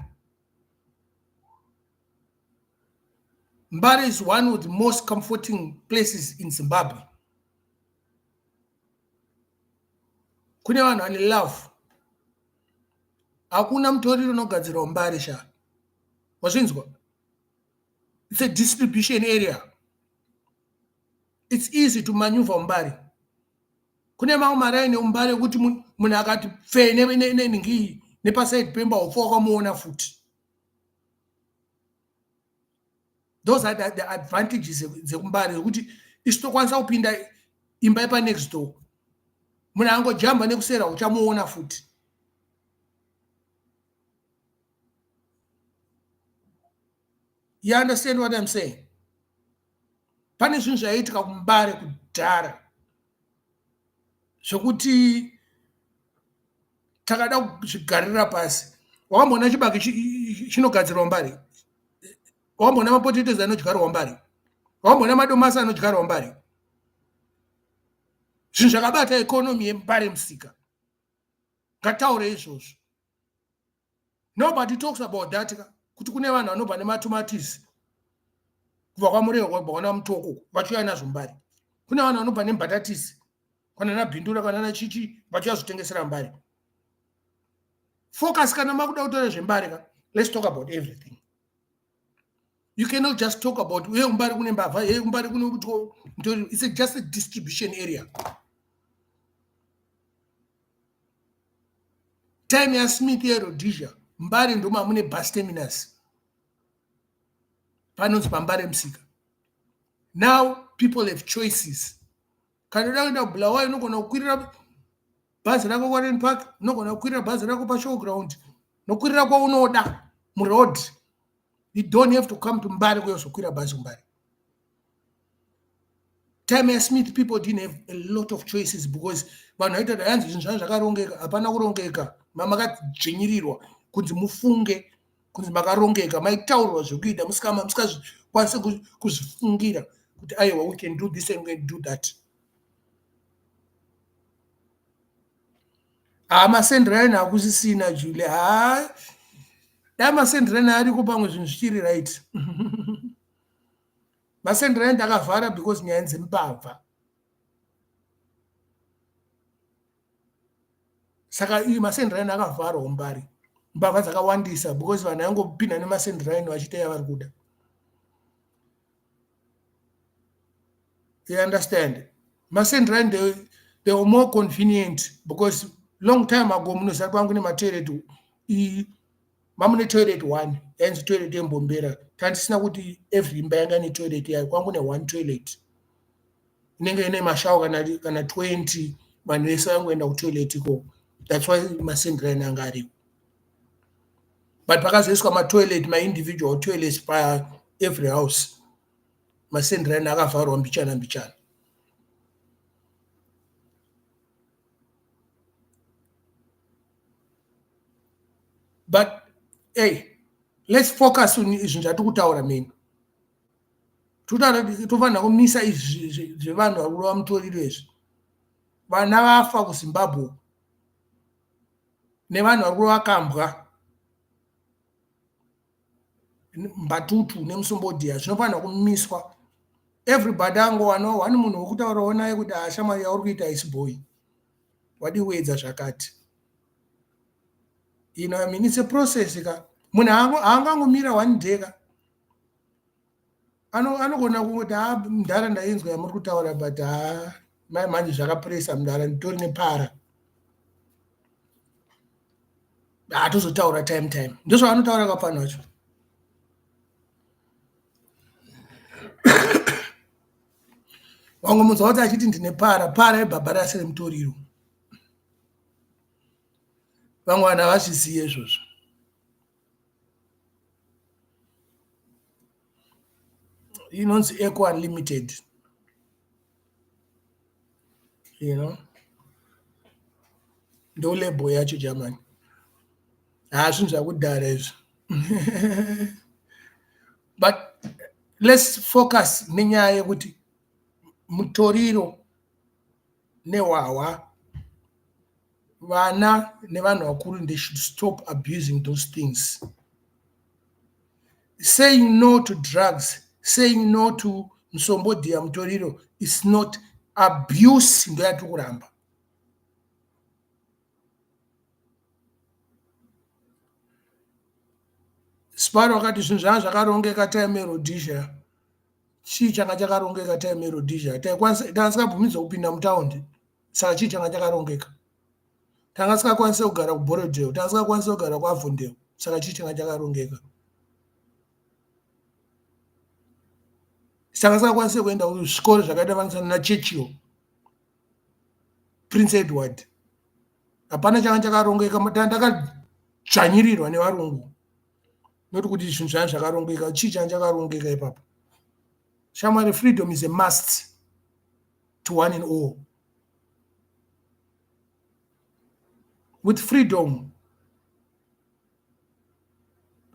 Mbare is one of the most comforting places in Zimbabwe. Kune vanhu vane love. Hakuna mutoriro unogadzirwa Mbare sha. Wazvinzwa? It's a distribution area. It's easy to maneuver Mbare. Kune mamwe maraini eMbare kuti munhu akati fe nenhingi nepaside pemba ufa wakamuona futi. Those are the advantages dzekuMbare kuti isitokwanisa kupinda imba yepa next door. Munhu angojamba nekusera uchamuona futi. You understand what I'm saying? Pane zvinhu zvaiitika kuMbare kudhara zvokuti takada kuzvigarira pasi. Wakamboona chibage chinogadzirwa Mbare? Wakamboona mapotatoes anodyarwa Mbare? Wakamboona madomasi anodyarwa Mbare? Zvinhu zvakabata economy yeMbare musika. Ngataure izvozvo. Nobody talks about that. Kuti kune vanhu vanobva nematomatisi kubva kwaMurehwa kubva kuna Mutoko vachiuya nazvo Mbare. Kune vanhu vanobva neMbatatisi kana naBhindura kana naChichi vachiuya zvitengesera Mbare. Focus kana makuda kutaura zveMbare. Let's talk about everything. You cannot just talk about Mbare kune mbavha, Mbare kune Mutoko. It's just a distribution area. Time yaSmith yeRhoddie, Mbare ndoma mune bus terminus. Panonzi paMbare musika. Now people have choices. Kana unoda kuBulawayo unogona kukwirira bhazi rako Warren Park, unogona kukwirira bhazi rako paShowground, nokwirira kwaunoda muroad. You don't have to come to Mbare kuyozokwira bhazi kuMbare. Time yaSmith people didn't have a lot of choices because vanhu vaita kuti hanzi zvinhu zvanga zvakarongeka. Hapana kurongeka. Makadzvinyirirwa kunzi mufunge, kunzi makarongeka, maitaurwa zvekuita musikakwanisi kuzvifungira kuti aiwa we can do this and we can do that. Masenderaini hakusisina Julie. Masenderaini ariko pamwe zvinhu zvichiri right. Masenderaini takavhara because nyaya dzembavha. Saka masenderaini akavharwa Mbare. Mbavha dzakawandisa because vanhu vangopinda nemasenderaini vachiita yavari kuda. You understand? Masenderaini they were more convenient because long time ago munoziva kwangu nematoilet mamune toilet one yanzi toilet yeMbombera. Tandisina kuti every imba yanga netoilet yayo. Kwangu one toilet inenge ine mashawa kana 20 vanhu vese vangoenda kutoilet iko. That's why masenderaini anga ariko. But pakazoiswa matoilet, individual toilets by every house, masenderaini akavharwa mbichana. But hey, let's focus on izvi zvatikutaura meni. Tofanira kumisa izvi zvevanhu vari kurova mutoriro izvi. Vana vafa kuZimbabwe nevanhu vari kurova kambwa Mbatutu nemusombodhia zvinofanira kumiswa. Everybody angowanawo wani munhu wokutaurawo naye kuti shamwari yauri kuita isiboi wadi Wedzera zvakati. You know, I mean, it's a process. Munhu haangangomira one day ka anogona kungoti muntaraunda inzwa yamuri kutaura but manje zvakapresa muntaraunda nditori nepara tozotaura time ndozvaanotaura kapano wacho. Wangomunzwa kuti achiti ndine para yebhabha rase remutoriro. Vamwe vanhu havazvizive izvozvo. Inonzi Eco Unlimited, you know, ndo label yacho Germany. Zvinhu zvakudhara izvo. But let's focus nenyaya yekuti mutoriro nehwahwa vana nevanhu vakuru, they should stop abusing those things. Saying no to drugs, saying no to musombodhia mutoriro is not abuse. Ndo yatiri kuramba. Sparo akati zvinhu zvanga zvakarongeka time Roddie. Chii changa chakarongeka time Roddie? Takasingabvumidzwa kupinda mutaundi, saka chii changa chakarongeka? Takasingakwanisa kugara kuBorodale, takasingakwanisa kugara kuAvondale, saka chii changa chakarongeka? Takasingakwanisa kuenda kuzvikoro zvakaita vangisana naChurchill, Prince Edward. Hapana changa chakarongeka, takadzvanyirirwa nevarungu. Not kuti zvinhu zvanga zvakarongeka. Chii changa chakarongeka ipapo? Shamwari, freedom is a must to one and all. With freedom,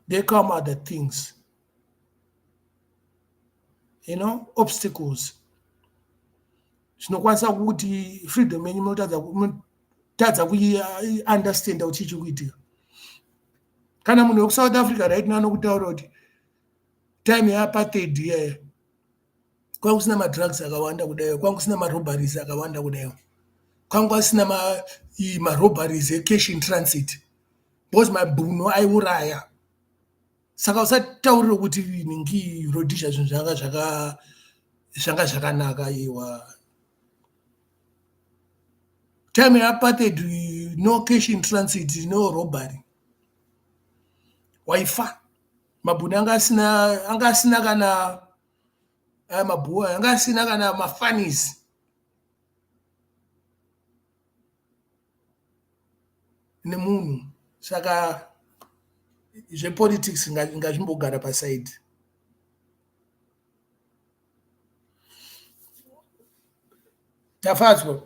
there come other things. You know, obstacles. Zvinokwanisa kuti freedom yenyu munotadza understand kuti chii chikuitika. Kana munhu wekuSouth Africa right now anokutaura kuti time yeapartheid iyayo kwanga kusina madrugs akawanda kudayo, kwanga kusina marobberies akawanda kudayo, kwanga kusina marobberies ecash in transit because mabhuno aiuraya. Saka usataurire kuti ningi Roddie zvinhu zvanga zvakanaka iwa. Time yeapartheid, no cash in transit, no robbery. Waifa mabhuno anga asina kana mabhuwa anga asina kana mafanis. Nemunhu. Saka zvepolitics ngazvimbogara paside. Tafadzwa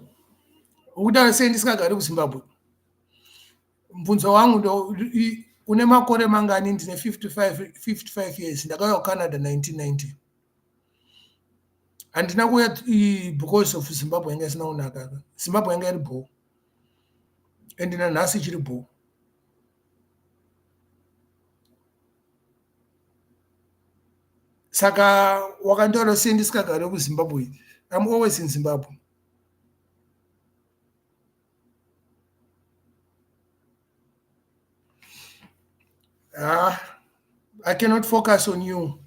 ukudaro sei ndisikagari kuZimbabwe. Mubvunzo wangu ndo une makore mangani? Ndine 55 years. Ndakauya kuCanada 1990. Handina kuuya because of Zimbabwe yanga isina kunaka. Zimbabwe yanga iri bho, and nanhasi ichiri bho. Saka wakantaura sei ndisikagari kuZimbabwe. I'm always in Zimbabwe. I cannot focus on you.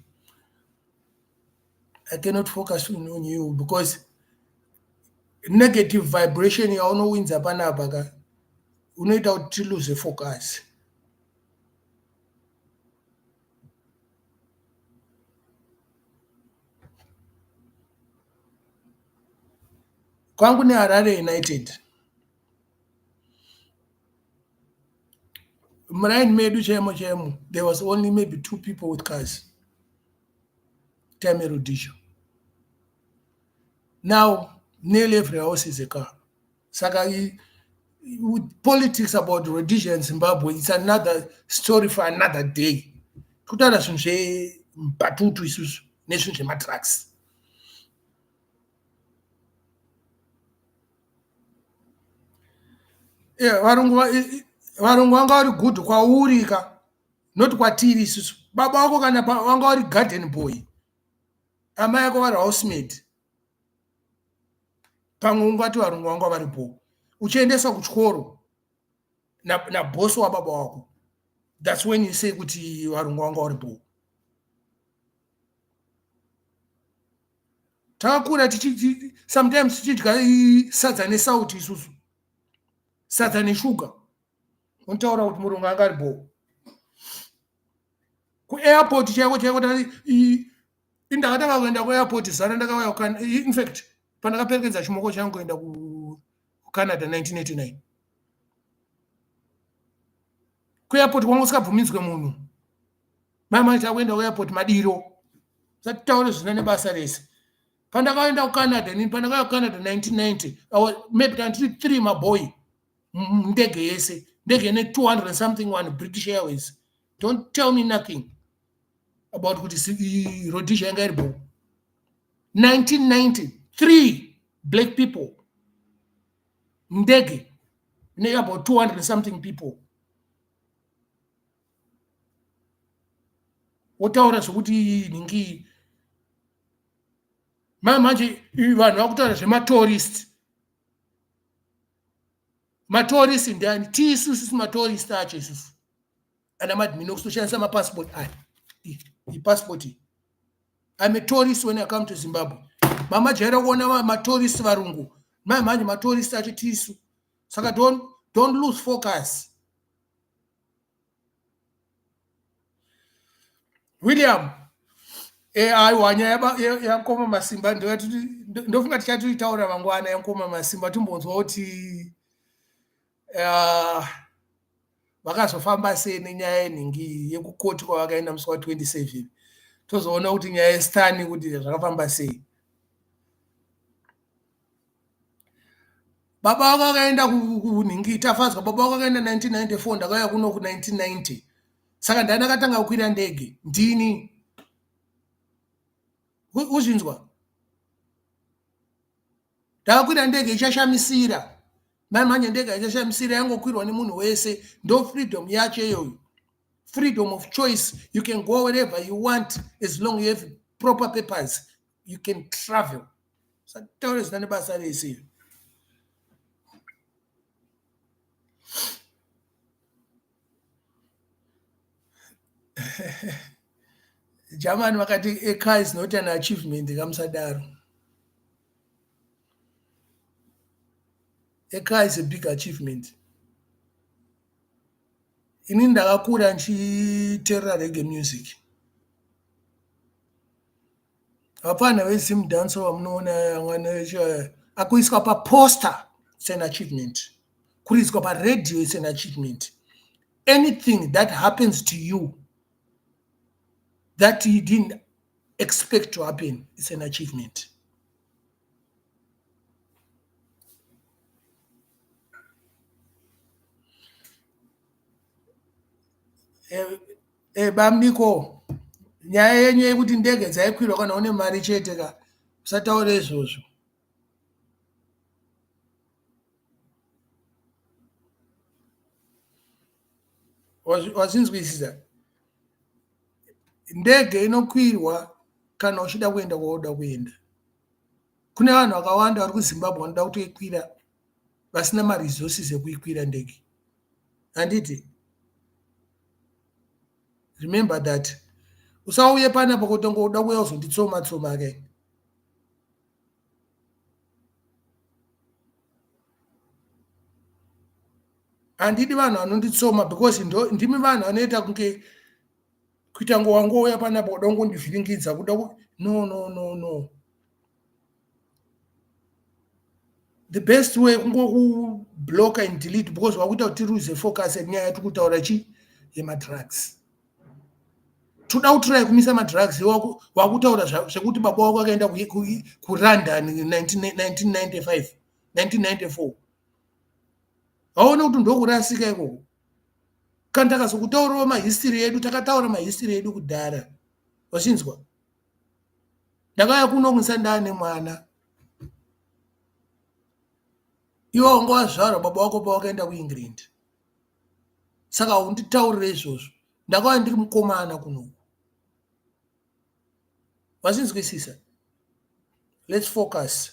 I cannot focus on you because negative vibration yaunowinza panapa ka unoita kuti lose focus. Kwangu neHarare United, muraini medu chemo, there was only maybe 2 people with cars. Time Roddie. Now nearly every house is a car. Saka with politics about Rhodesia and Zimbabwe, it's another story for another day. Kutaura zvinhu zveMbatutu isusu nezvinhu zvemadrugs. Varungu vanga vari good kwaurika, not kwatiri isusu. Baba wako kana vanga vari garden boy, amai yako vari housemaid. Pamwe ungati varungu vanga varipo, uchiendesa kuchikoro nabosi wababa wako. That's when you say kuti varungu vanga varipo. Takakura sometimes tichidya sadza nesauti isusu, sadza neshuga, unotaura kuti murungu anga aripo. Kuairport chaiko indakatanga kuenda kuairport zana ndakauya kuCanada. In fact, pandakaperekedza chimoko changu kuenda kuCanada 1989. Kuairport kwanga usikabvuminzwe munhu. Mama takuenda kuairport madiro. Sataure zvina nebasa rese. Pandakaenda kuCanada, pandakauya kuCanada 1990, maybe 3 maboy. Ndege yese, ndege ne 200 and something one British Airways. Don't tell me nothing about kuti Rhodesia yanga iripo. 1990, 3 black people. Ndege ne about 200 and something people. Wotaura zvokuti ningi manje vanhu vakutaura zvematourist. Matourist ndani? Tisusu matourist acho isusu. Ana Mad Minox kushandisa mapassport aya. Passport. I'm a tourist when I come to Zimbabwe. Mama jaira kuona matourist varungu. Manje matourist acho tisu. Saka don't lose focus. William, aiwanya yankoma masimba ndofunga tichatoitaura mangwana yankoma masimba timbonzwa kuti vakazofamba sei nenyaya yenhingi yekukoti kwavakaenda musi wa27. Tozoona kuti nyaya yesitani kuti zvakafamba sei. Baba wako akaenda kunhingi, tafadzwa. Baba wako akaenda 1994, ndakauya kuno ku1990. Saka ndakatanga kukwira ndege. Ndini uzvinzwa? Ndakakwira ndege ichashamisira. Manje ndege ichashamisira yangokwirwa nemunhu wese. Ndo freedom yacho iyoyo. Freedom of choice. You can go wherever you want as long as you have proper papers. You can travel. So taure zina nebasa rese. German vakati a car is not an achievement kamusadaro. A car is a big achievement. Ini ndakakura nchiteerera reggae music. Hapana veZimdancehall wamunoona mwana akuiswa paposter, it's an achievement. Kuiswa paradio, it's an achievement. Anything that happens to you that you didn't expect to happen, it's an achievement. Bamniko, nyaya yenyu yekuti ndege dzaikwirwa kana une mari chete ka, usataura izvozvo. Wazinzwisisa? Ndege inokwirwa kana uchida kuenda kwauda kuenda. Kune vanhu vakawanda vari kuZimbabwe vanoda kutoikwira vasina maresources ekuikwira ndege. Handiti? Remember that. Usauye panapa kuti ngoda kuuya uzonditsoma ke. Handidi vanhu vanonditsoma because ndimi vanhu vanoita kunge kuita ngowangouya panapa kuda kungondivhiringidza kuda no. The best way block and delete because wakuita kuti lose focus nenyaya yatiri kutaura yemadrugs. Toda kutry kumisa madrugs wakutaura zvekuti baba wako akaenda kuLondon 1995 1994. haona kuti ndokurasika ikoko kana takazokutaurawo mahistory edu takataura mahistory edu kudhara wachinzwa ndakauya kuno kunsandane mwana iwe wanga wazvarwa baba wako pawakaenda kuengland saka unditaurire izvozvo ndakauya ndiri mukomana kuno wachinzwisisa. Let's focus.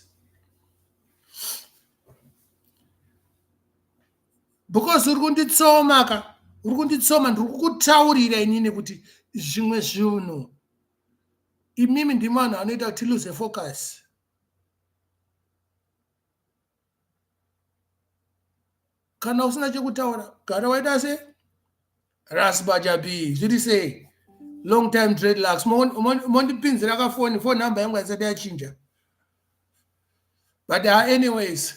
Because uri kunditsoma ndiri kukutaurira inini kuti zvimwe zvinhu imimi ndimi vanhu vanoita kuti lose focus. Kana usina chekutaura gara waita se rasbajabi zviri sei long time dreadlocks mondipinzira kafoni phone number yangu haisati yachinja. But anyways,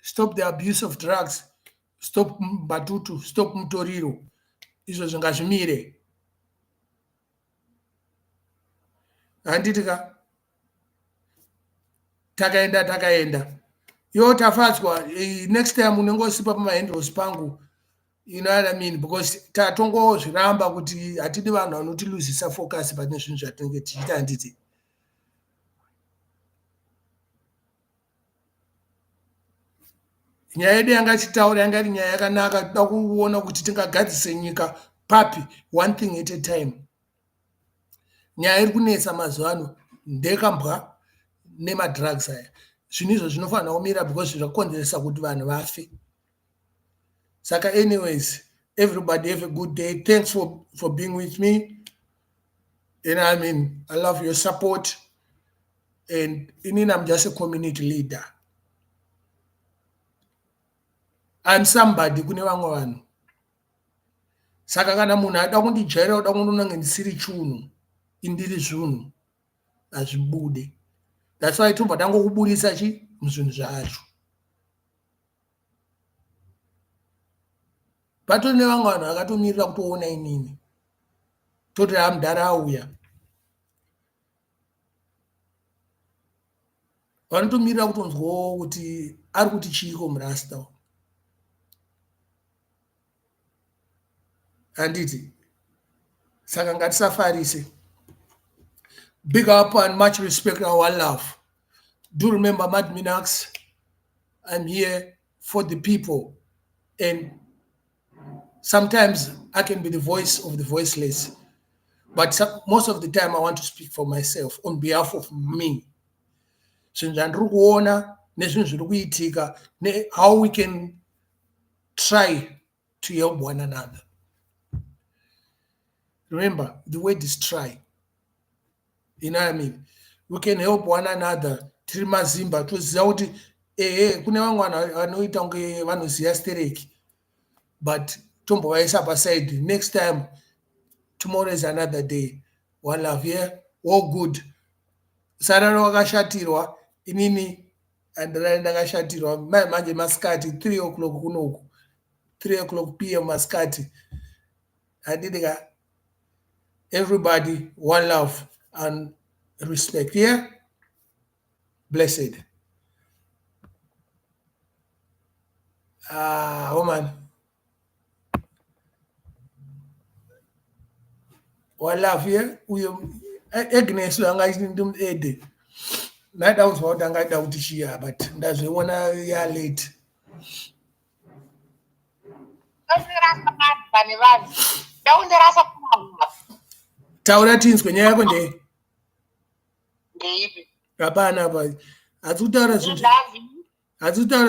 stop the abuse of drugs, stop Mbatutu, stop Mutoriro. Izvo zvingazvimire. Handitika takaenda yo tafadzwa next time unongosipa pamahandles pangu, you know what I mean, because tatongozviramba kuti hatidi vanhu vanotiluzisa focus pane zvinhu zvatinenge tichiita. Handiti nyaya yedu yanga chitaura yanga iri nyaya yakanaka, toda kuona kuti tingagadzise nyika papi, one thing at a time. Nyaya iri kunetsa mazuva ano ndekambwa nemadrugs aya. Zvinhu izvo zvinofanira kumira because zvirakonzeresa kuti vanhu vafe. Saka anyways, everybody have a good day. Thanks for being with me. And I mean, I love your support. And I'm just a community leader. I'm somebody kune vamwe vanhu. Saka kana munhu ada kundijaira uda kundiona ndisiri chunhu, indiri zvinhu azvibude. That's why tomba tangokubudisa chi muzvinhu zvacho. Patone vamwe vanhu vakatomirira kutoona inini. Toti hamudhara auya. Vanotomirira kutonzwawo kuti ari kuti chiiko murasta. Handiti. Saka ngatisafarise. Big up and much respect and one love. Do remember Mad Minox. I'm here for the people. And sometimes I can be the voice of the voiceless. But most of the time I want to speak for myself on behalf of me. How we can try to help one another. Remember, the word is try. You know what I mean? We can help one another. Trima Zimba, tuziva kuti kune vamwe vanoita kunge vanoziva stereki. But tombovaisa paside. Next time, tomorrow is another day. One love here, all good. Sarano wakashatirwa, inini andira ndakashatirwa. Manje maskati 3 o'clock kunoku. 3 o'clock PM maskati. Handidika. Everybody, one love and respect. Yeah? Blessed. Woman. One love here. Agnes Langaitum Ede. Not out what I got out here, but that's the one I late. Taura teens kwenye yako nde. Hapana hapa. Azutara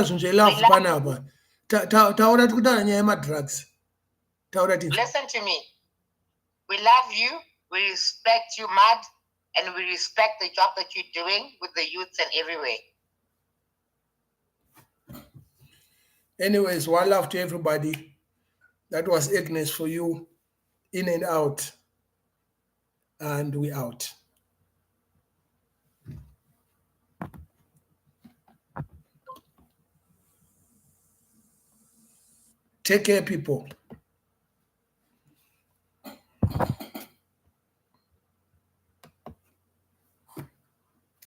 zunje love pana hapa. Taura tukutana nyaya ma drugs. Taura teens. Listen to me. We love you, we respect you, Mad, and we respect the job that you're doing with the youths and everywhere. Anyways, one love to everybody. That was Agnes for you. In and out. And we out. Take care, people.